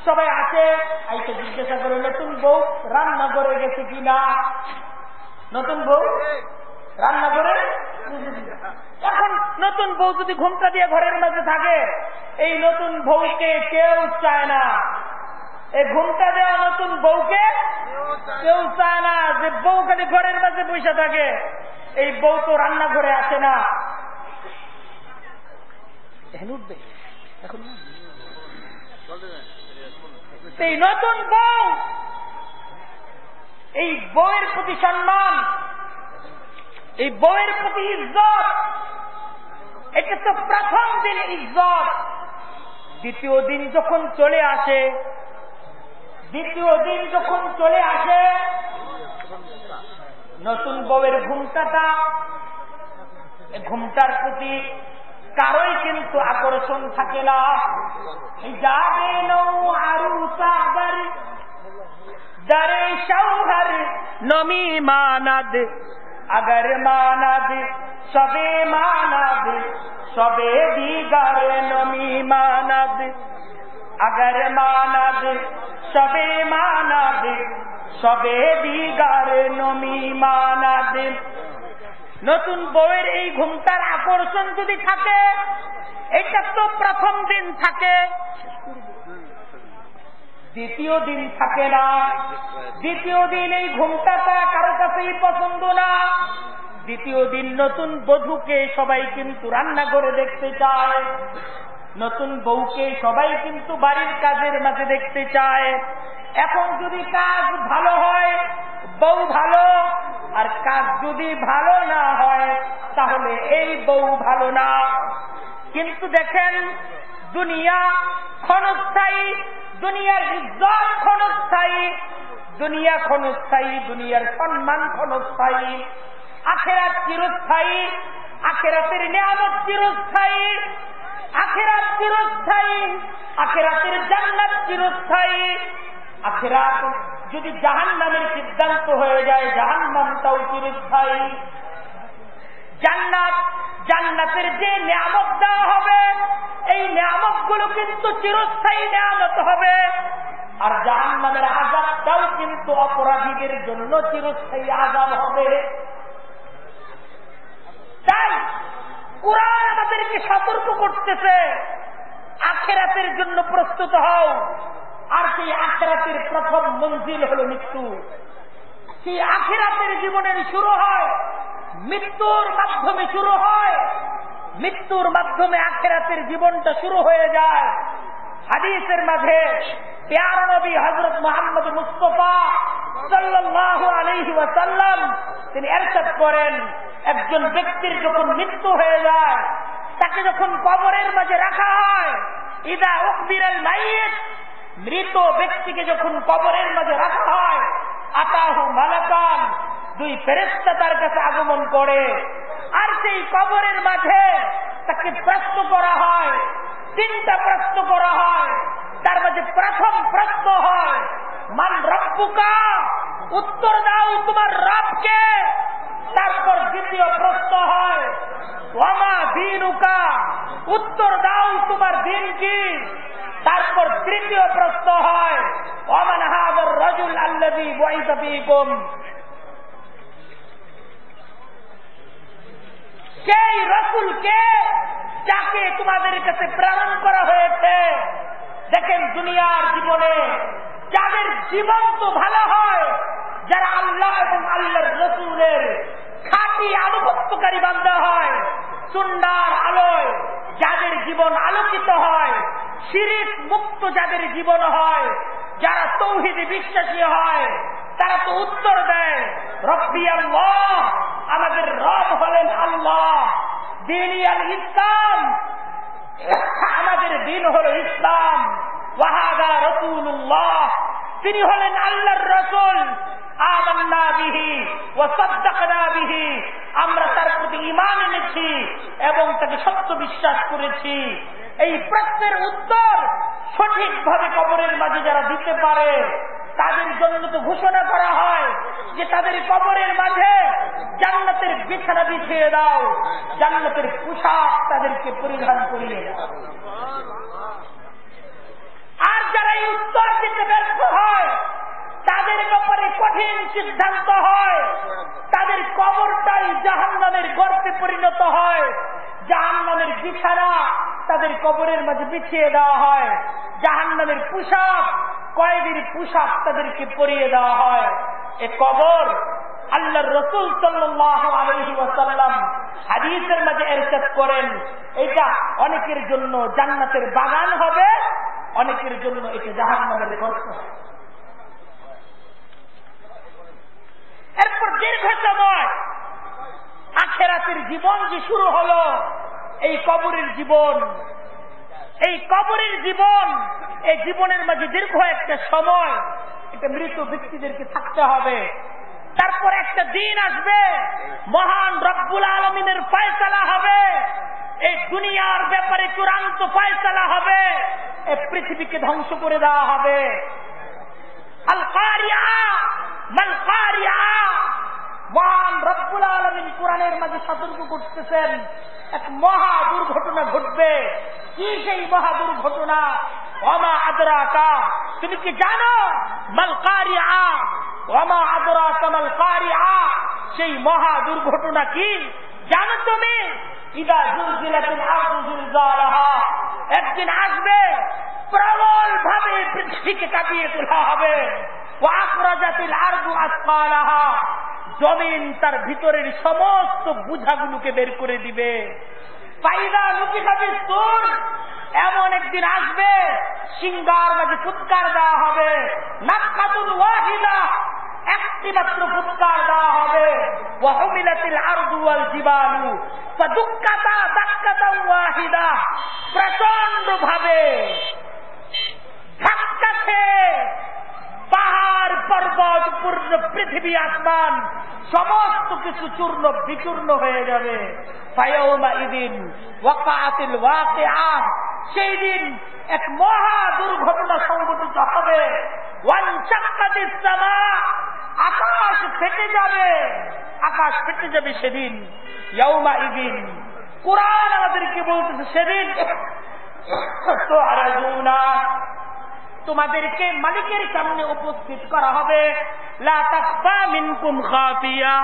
সবাই আসে, আইসে জিজ্ঞাসা করে নতুন বউ রান্না করে গেছে কিনা, নতুন বউ রান্না করে। এখন নতুন বউ যদি ঘুমটা দিয়ে ঘরের মাঝে থাকে, এই নতুন বউকে কেউ চায় না। এই ঘুমটা দেওয়া নতুন বউকে কেউ চায় না, যে বউ খালি ঘরের মাঝে বসে থাকে, এই বউ তো রান্না ঘরে আসে না। উঠবে এখন এই নতুন বউ, এই বউয়ের প্রতি সম্মান, এই বউয়ের প্রতি ইজ্জত, এটা তো প্রথম দিন ইজ্জত। দ্বিতীয় দিন যখন চলে আসে, দ্বিতীয় দিন যখন চলে আসে, নতুন বউয়ের ঘুমটাটা, ঘুমটার প্রতি কারোই কিন্তু আকর্ষণ থাকে না। যাবে নৌ আরু সাগর, দরে শৌহর নমি মানাদ, আগার মানাদ সবে মানাদ, সবে দিগার নমি মানাদ, আগার মানাদ সবে মানাদ, সবে দিগার নমি মানাদ। নতুন বউয়ের এই ঘুমটার আকর্ষণ যদি থাকে, এটা তো প্রথম দিন থাকে, দ্বিতীয় দিন থাকে না। দ্বিতীয় দিন এই ঘুমটাটা কারো কাছেই পছন্দ না। দ্বিতীয় দিন নতুন বধূকে সবাই কিন্তু রান্না করে দেখতে চায়, নতুন বউকে সবাই কিন্তু বাড়ির কাজের মাঝে দেখতে চায়। এখন যদি কাজ ভালো হয় বউ ভালো, আর কাজ যদি ভালো না হয় তাহলে এই বউ ভালো না। কিন্তু দেখেন দুনিয়া ক্ষণস্থায়ী, দুনিয়ার ইজ্জত ক্ষণস্থায়ী, দুনিয়া ক্ষণস্থায়ী, দুনিয়ার সম্মান ক্ষণস্থায়ী, আখিরাত চিরস্থায়ী, আখিরাতের নিয়ামত চিরস্থায়ী, আখিরাত চিরস্থায়ী, আখিরাতের জান্নাত চিরস্থায়ী। আখিরাত যদি জাহান্নামের সিদ্ধান্ত হয়ে যায়, জাহান্নামটাও চিরস্থায়ী। জান্নাত, জান্নাতের যে নিয়ামত দেওয়া হবে, এই নিয়ামত গুলো কিন্তু চিরস্থায়ী নিয়ামত হবে। আর জাহান্নামের আযাবটাও কিন্তু অপরাধীদের জন্য চিরস্থায়ী আযাব হবে। তাই কুরআন আমাদেরকে সতর্ক করতেছে, আখিরাতের জন্য প্রস্তুত হও। আর সেই আখিরাতের প্রথম মঞ্জিল হল মৃত্যু। সেই আখিরাতের জীবনের শুরু হয় মৃত্যুর মাধ্যমে শুরু হয়, মৃত্যুর মাধ্যমে আখিরাতের জীবনটা শুরু হয়ে যায়। হাদিসের মাঝে প্যারা নবী হযরত মুহাম্মদ মুস্তাফা সাল্লাল্লাহু আলাইহি ওয়াসাল্লাম তিনি ইরশাদ করেন, একজন ব্যক্তির যখন মৃত্যু হয়ে যায়, তাকে যখন কবরের মাঝে রাখা হয়, ইদা উকবিরাল মাইয়িত, মৃত ব্যক্তিকে যখন কবরের মাঝে রাখা হয়, আতাহু মালাকান, দুই ফেরেশতা তার কাছে আগমন করে, আর সেই কবরের মাঝে তাকে প্রশ্ন করা হয়, তিনটা প্রশ্ন করা হয়। তার মাঝে প্রথম প্রশ্ন হয় মান রব্বুকা, উত্তর দাও তোমার রবকে। তারপর দ্বিতীয় প্রশ্ন হয় ওয়ামা দীনুকা, উত্তর দাও তোমার দিন কি। তারপর তৃতীয় প্রশ্ন হয় ওয়ামান হাযার রাজুল আল্লাযী বুইসা ফীকুম, সেই রাসূলকে যাকে তোমাদের কাছে প্রেরণ করা হয়েছে। দেখেন দুনিয়ার জীবনে যাদের জীবন তো ভালো হয়, যারা আল্লাহ এবং আল্লাহর রাসূলের খাঁটি আনুগত্যকারী বান্দা হয়, সুন্নাহর আলোয় যাদের জীবন আলোকিত হয়, শিরক মুক্ত যাদের জীবন হয়, যারা তাওহীদে বিশ্বাসী হয়, তারা তো উত্তর দেয় রব্বি আল্লাহ, আমাদের রব হলেন আল্লাহ, দীনি আল ইসলাম, আমাদের দিন হল ইসলাম, ওয়াহাদা রাসূলুল্লাহ, তিনি হলেন আল্লাহর রাসূল, আমান্না বিহি ওয়া সাদ্দাকনা বিহি, আমরা তার প্রতি ঈমান এনেছি এবং তাকে সত্য বিশ্বাস করেছি। এই প্রশ্নের উত্তর সঠিকভাবে কবরের মাঝে যারা দিতে পারে, তাদের জন্য তো ঘোষণা করা হয় যে তাদের কবরের মাঝে জান্নাতের বিছানা বিছিয়ে দাও, জান্নাতের পোশাক তাদেরকে পরিধান করিয়ে দাও। আর যারা এই উত্তর দিতে ব্যর্থ হয়, তাদের ব্যাপারে কঠিন সিদ্ধান্ত হয়, তাদের কবরটাই জাহান্নামের গর্তে পরিণত হয়, জাহান্নামের বিছানা তাদের কবরের মাঝে বিছিয়ে দেওয়া হয়, জাহান্নামের পোশাক, কয়েদির পোশাক তাদেরকে পরিয়ে দেওয়া হয়। এ কবর আল্লাহর রাসূল সাল্লাল্লাহু আলাইহি ওয়াসাল্লাম হাদিসের মাঝে ইরশাদ করেন, এটা অনেকের জন্য জান্নাতের বাগান হবে, অনেকের জন্য এটা জাহান্নামের গর্ত হবে। এরপর দীর্ঘ সময় আখিরাতের জীবন যে শুরু হলো, এই কবরের জীবন, এই কবরের জীবন, এই জীবনের মাঝে দীর্ঘ একটা সময় এটা মৃত ব্যক্তিদেরকে থাকতে হবে। তারপর একটা দিন আসবে, মহান রব্বুল আলামিনের ফয়সালা হবে, এই দুনিয়ার ব্যাপারে চূড়ান্ত ফয়সালা হবে, এই পৃথিবীকে ধ্বংস করে দেওয়া হবে। আল কারিয়া মাল কারিয়া, মহান রব্বুল আলামিন কোরআনের মাঝে সতর্ক করতেছেন, এক মহা দুর্ঘটনা ঘটবে। কি সেই মহা দুর্ঘটনা? ওয়ামা আদরাকা, তুমি কি জানো? মাল কারিয়া, ওয়ামা আদরাকা মাল কারিয়া, সেই মহা দুর্ঘটনা কি জানো তুমি? ইদা জুলজিলাতিল আরদু জিলজালাহা, একদিন আসবে প্রবল ভাবে পৃথিবীকে কাঁপিয়ে তোলা হবে। ওয়া আখরাজাতিল আরদু আসফালাহা, জমিন তার ভিতরের সমস্ত বোঝাগুলোকে বের করে দিবে। ফাইদা নুফিখা ফিস-সূর, এমন একদিন আসবে সিংহার মাঝে ফুৎকার দেওয়া হবে, নাফখাতুন ওয়াহিদা, একটি মাত্র ফুৎকার দেওয়া হবে। ওয়া হুমিলাতিল আরদু ওয়াল জিবালু ফাদুক্কাতা দাক্কাতান ওয়াহিদা, প্রচন্ড ভাবে ধাক্কাছে পাহাড় পর্বত পূর্ণ পৃথিবী আসমান সমস্ত কিছু চূর্ণ বিচূর্ণ হয়ে যাবে। ফায়াউমাইদিন ওয়াকাআতিল ওয়াকিআ, সেই দিন এক মহা দুর্ঘটনা সংঘটিত হবে। ওয়ানশাক্কাতিস সামা, আকাশ ফেটে যাবে, আকাশ ফেটে যাবে সেদিন। ইয়াউমাইদিন, কুরআন আমাদেরকে বলতেছে সেদিন তুআরাজুনা, তোমাদেরকে মালিকের সামনে উপস্থিত করা হবে। লা তাখফা মিনকুম খাফিয়া,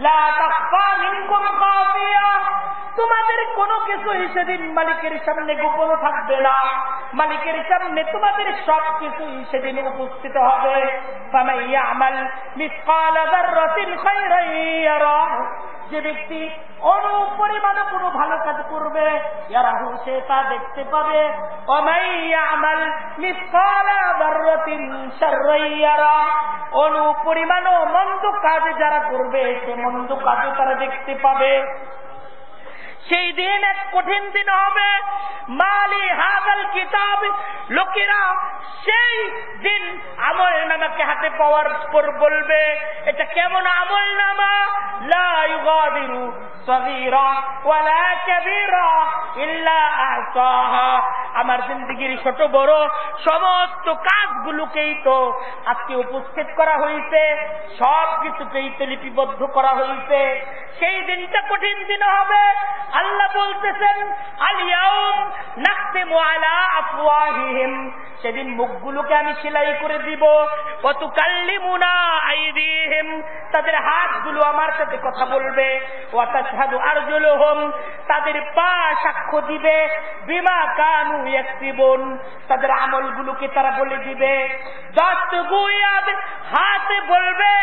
লা তাখফা মিনকুম খাফিয়া, তোমাদের কোনো কিছু সেদিন মালিকের সামনে গোপন থাকবে না। মালিকের সামনে তোমাদের সবকিছুই সেদিন উপস্থিত হবে। ফামান ইয়ামাল মিসকালা যাররাতিন খায়রান ইয়ারা, যে ব্যক্তি অনুপরিমাণ কোনো ভালো কাজ করবে ইয়ারাহু, সে তা দেখতে পাবে। ওয়ামান ইয়ামাল মিসকালা যাররাতিন শাররান ইয়ারা, অনুপরিমাণ মন্দ কাজ যারা করবে সে মন্দ কাজও তারা দেখতে পাবে। সেই দিন এক কঠিন দিন হবে। মালি হাযাল কিতাব, লোকেরা সেই দিন আমল নামাকে হাতে পাওয়ার পর বলবে এটা কেমন আমল নামা, লা ইউগাদিরু সগীরা ওয়ালা কাবীরা ইল্লা আহসাহা। আমার জিন্দেগির ছোট বড় সমস্ত কাজগুলোকেই তো আজকে উপস্থিত করা হয়েছে, সব কিছুকেই তো লিপিবদ্ধ করা হয়েছে। সেই দিনটা কঠিন দিন হবে। আল্লাহ বলতেছেন আল-ইয়াউম নাখতিমু আলা আফওয়াহিহিম, সেদিন মুখগুলোকে আমি সেলাই করে দিব। ওয়া তুকাল্লিমুনা আইদিহিম, তাদের হাতগুলো আমার সাথে কথা বলবে। ওয়া তাশহাদু আরজুলুহুম, তাদের পা সাক্ষ্য দিবে। বিমা কানু ইয়াকসিবুন, তাদের আমলগুলোকে তারা বলে দিবে। দস্তগুয়াদ, হাত বলবে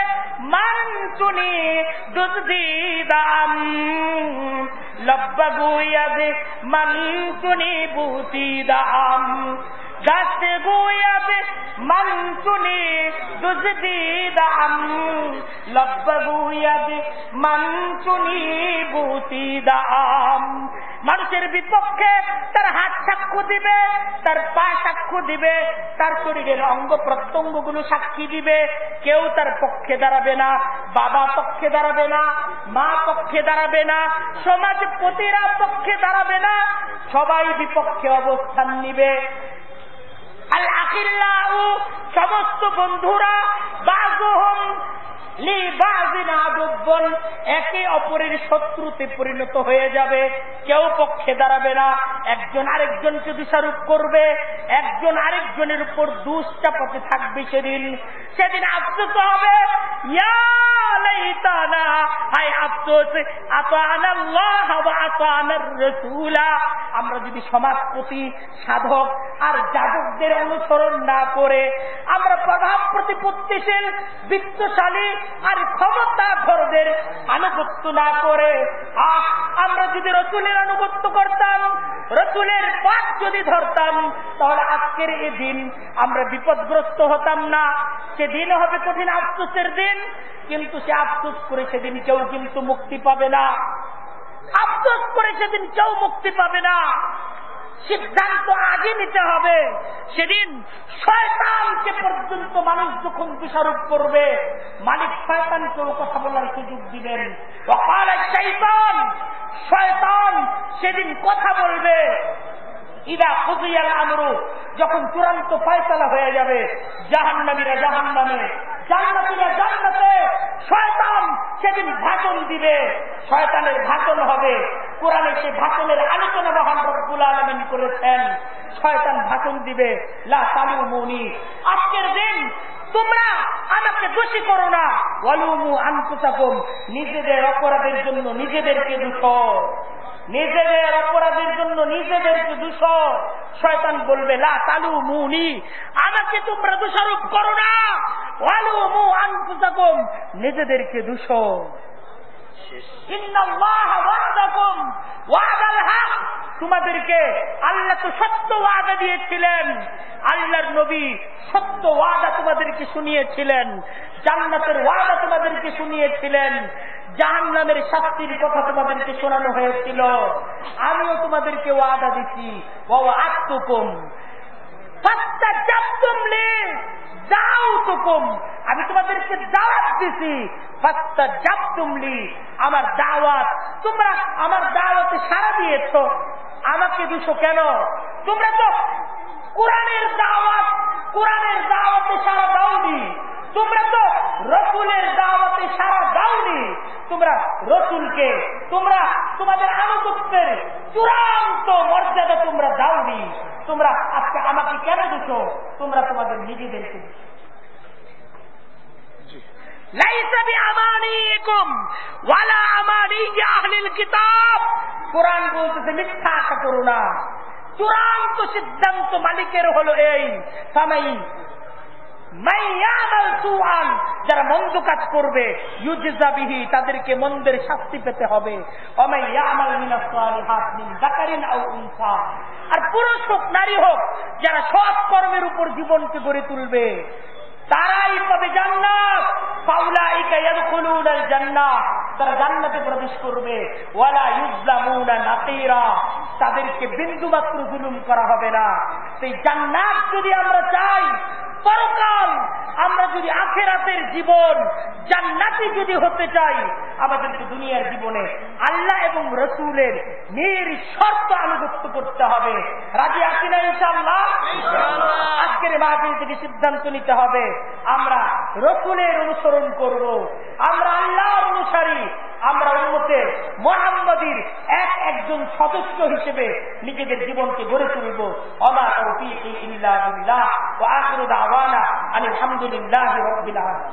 মানতুনি দুজদিদাম, লব্বাগুয়াদ মানতুনি বুতিদাম। দস্ত গুয়াদ মানতুনি দুজদিদাম, লব্বাগুয়াদ মানতুনি বুতিদাম। মানুষের বিপক্ষে তার হাত সাক্ষ্য দিবে, তার পা সাক্ষ্য দিবে, তার শরীরের অঙ্গ প্রত্যঙ্গ গুলো সাক্ষী দিবে। কেউ তার পক্ষে দাঁড়াবে না, বাবা পক্ষে দাঁড়াবে না, মা পক্ষে দাঁড়াবে না, সমাজপতিরা পক্ষে দাঁড়াবে না, সবাই বিপক্ষে অবস্থান নিবে। আল আখিল্লাউ, সমস্ত বন্ধুরা, বাযুহুম লিবাযিন আদুব্বুন, একে অপরের শত্রুতে পরিণত হয়ে যাবে। কেউ পক্ষে দাঁড়াবে না, একজন আরেকজনকে দোষারোপ করবে, একজন আরেকজনের উপর দোষ চাপাতে থাকবে। সেদিন আফসোস হবে, ইয়া লাইতানা, হায় আফসোস, আতানাল্লাহ ওয়া আতানার রাসূলা, আমরা যদি সমাজপতি, সাধক আর যাজকদের অনুসরণ না করে, আমরা প্রভাব প্রতিপত্তিশীল, বিত্তশালী আর ক্ষমতাধরদের আনুগত্য না করে, আমরা যদি রসুলের আনুগত্য করতাম, রসুলের পথ যদি ধরতাম, তাহলে আজকের এই দিন আমরা বিপদগ্রস্ত হতাম না। সেদিন হবে কঠিন আফসোসের দিন, কিন্তু সে আফসোস করে সেদিন কেউ কিন্তু মুক্তি পাবে না। আফসোস করে সেদিন কেউ মুক্তি পাবে না। সিদ্ধান্ত আগে নিতে হবে। সেদিন শয়তানকে পর্যন্ত মানুষ যখন দোষারোপ করবে, মালিক শয়তানকেও কথা বলার সুযোগ দিবেন। শয়তান, শয়তান সেদিন কথা বলবে। ইদা কুদিয়াল আমরু, যখন চূড়ান্ত ফয়সালা হয়ে যাবে, জাহান্নামীরা জাহান্নামে, জান্নাতীরা জান্নাতে, শয়তান সেদিন ভাষণ দিবে। শয়তানের ভাষণ হবে। কোরআনে সে ভাষণের আলোচনা মহান রব্বুল আলামিন করেছেন। শয়তান ভাষণ দিবে, লা তালুমুনি, আজকের দিন তোমরা আমাকে দোষী করো না, ওয়ালুমু আনফুসাকুম, নিজেদের অপরাধের জন্য নিজেদেরকে দোষো, নিজেদের অপরাধের জন্য নিজেদেরকে দোষো। শয়তান বলবে, লা তালুমুনি, আমাকে তোমরা দোষারোপ করো না, ওয়ালুমু আনফুসাকুম, নিজেদেরকে দোষো। ইন্নাল্লাহা ওয়া'দাকুম ওয়া'দাল হক, তোমাদেরকে আল্লাহ তো সত্য ওয়াদা দিয়েছিলেন, আল্লাহর নবী সত্য ওয়াদা তোমাদেরকে শুনিয়েছিলেন, জান্নাতের ওয়াদা তোমাদেরকে শুনিয়েছিলেন, জাহান্নামের শাস্তির কথা তোমাদেরকে শোনানো হয়েছিল। আমিও তোমাদেরকে ওয়াদা দিচ্ছি, ওয়া'আতুকুম ফাস্তাজাবতুম লি, দাউতুকুম, আমি তোমাদেরকে দাওয়াত দিছি, ফাস্তাজাবতুম লি, আমার দাওয়াত, তোমরা আমার দাওয়াতে সাড়া দিয়েছ, আমাকে দিছো কেন? তোমরা তো কোরআনের দাওয়াত, কোরআনের দাওয়াতে সাড়া দাওনি, তোমরা তো রসুলের দাওয়াতে সাড়া দাওনি, তোমরা রসুলকে, তোমরা তোমাদের আনুগত্যের চূড়ান্ত মর্যাদা তোমরা দাওনি। তোমরা আজকে আমাকে কেন দিছো? তোমরা তোমাদের নিজেদেরকে দিছো। লাইসা বিআমানিকুম ওয়ালা আমানি আহলিল কিতাব, কোরআন বলতেছে মিথ্যা আশা করো না, চূড়ান্ত সিদ্ধান্ত মালিকের হলো এই, ফামাই মাইয়ামাল সুআন, যারা মন্দ কাজ করবে ইউজজা বিহি, তাদেরকে মন্দের শাস্তি পেতে হবে। ওমাই ইয়ামাল মিনাস সালিহাত মিন যাকারিন আও উনসা, আর পুরুষ হোক নারী হোক, যারা সৎ কর্মের উপর জীবনকে গড়ে তুলবে তারাই পাবে জান্নাত। ফাউলাইকা ইয়াদখুলুনাল জান্নাহ, তারা জান্নাতে প্রবেশ করবে। ওয়ালা ইউজলামুনা নাকিরা, তাদেরকে বিন্দুমাত্র জুলুম করা হবে না। সেই জান্নাত যদি আমরা চাই, পরকাল আমরা যদি আখিরাতের জীবন জান্নাতি যদি হতে চাই, আমাদেরকে দুনিয়ার জীবনে আল্লাহ এবং রসুলের নিঃশর্ত আনুগত্য করতে হবে। রাজি আছি না ইনশাআল্লাহ? আজকের মাহফিল থেকে সিদ্ধান্ত নিতে হবে আমরা রসুলের অনুসরণ করব, আমরা আল্লাহর অনুসারী, আমরা উম্মতে মুহাম্মাদীর একজন সদস্য হিসেবে নিজেদের জীবনকে গড়ে তুলব। ওমা তাওফীকি ইল্লা বিল্লাহ ওয়া আখিরু দাওয়ানা আলহামদুলিল্লাহি রাব্বিল আলামিন।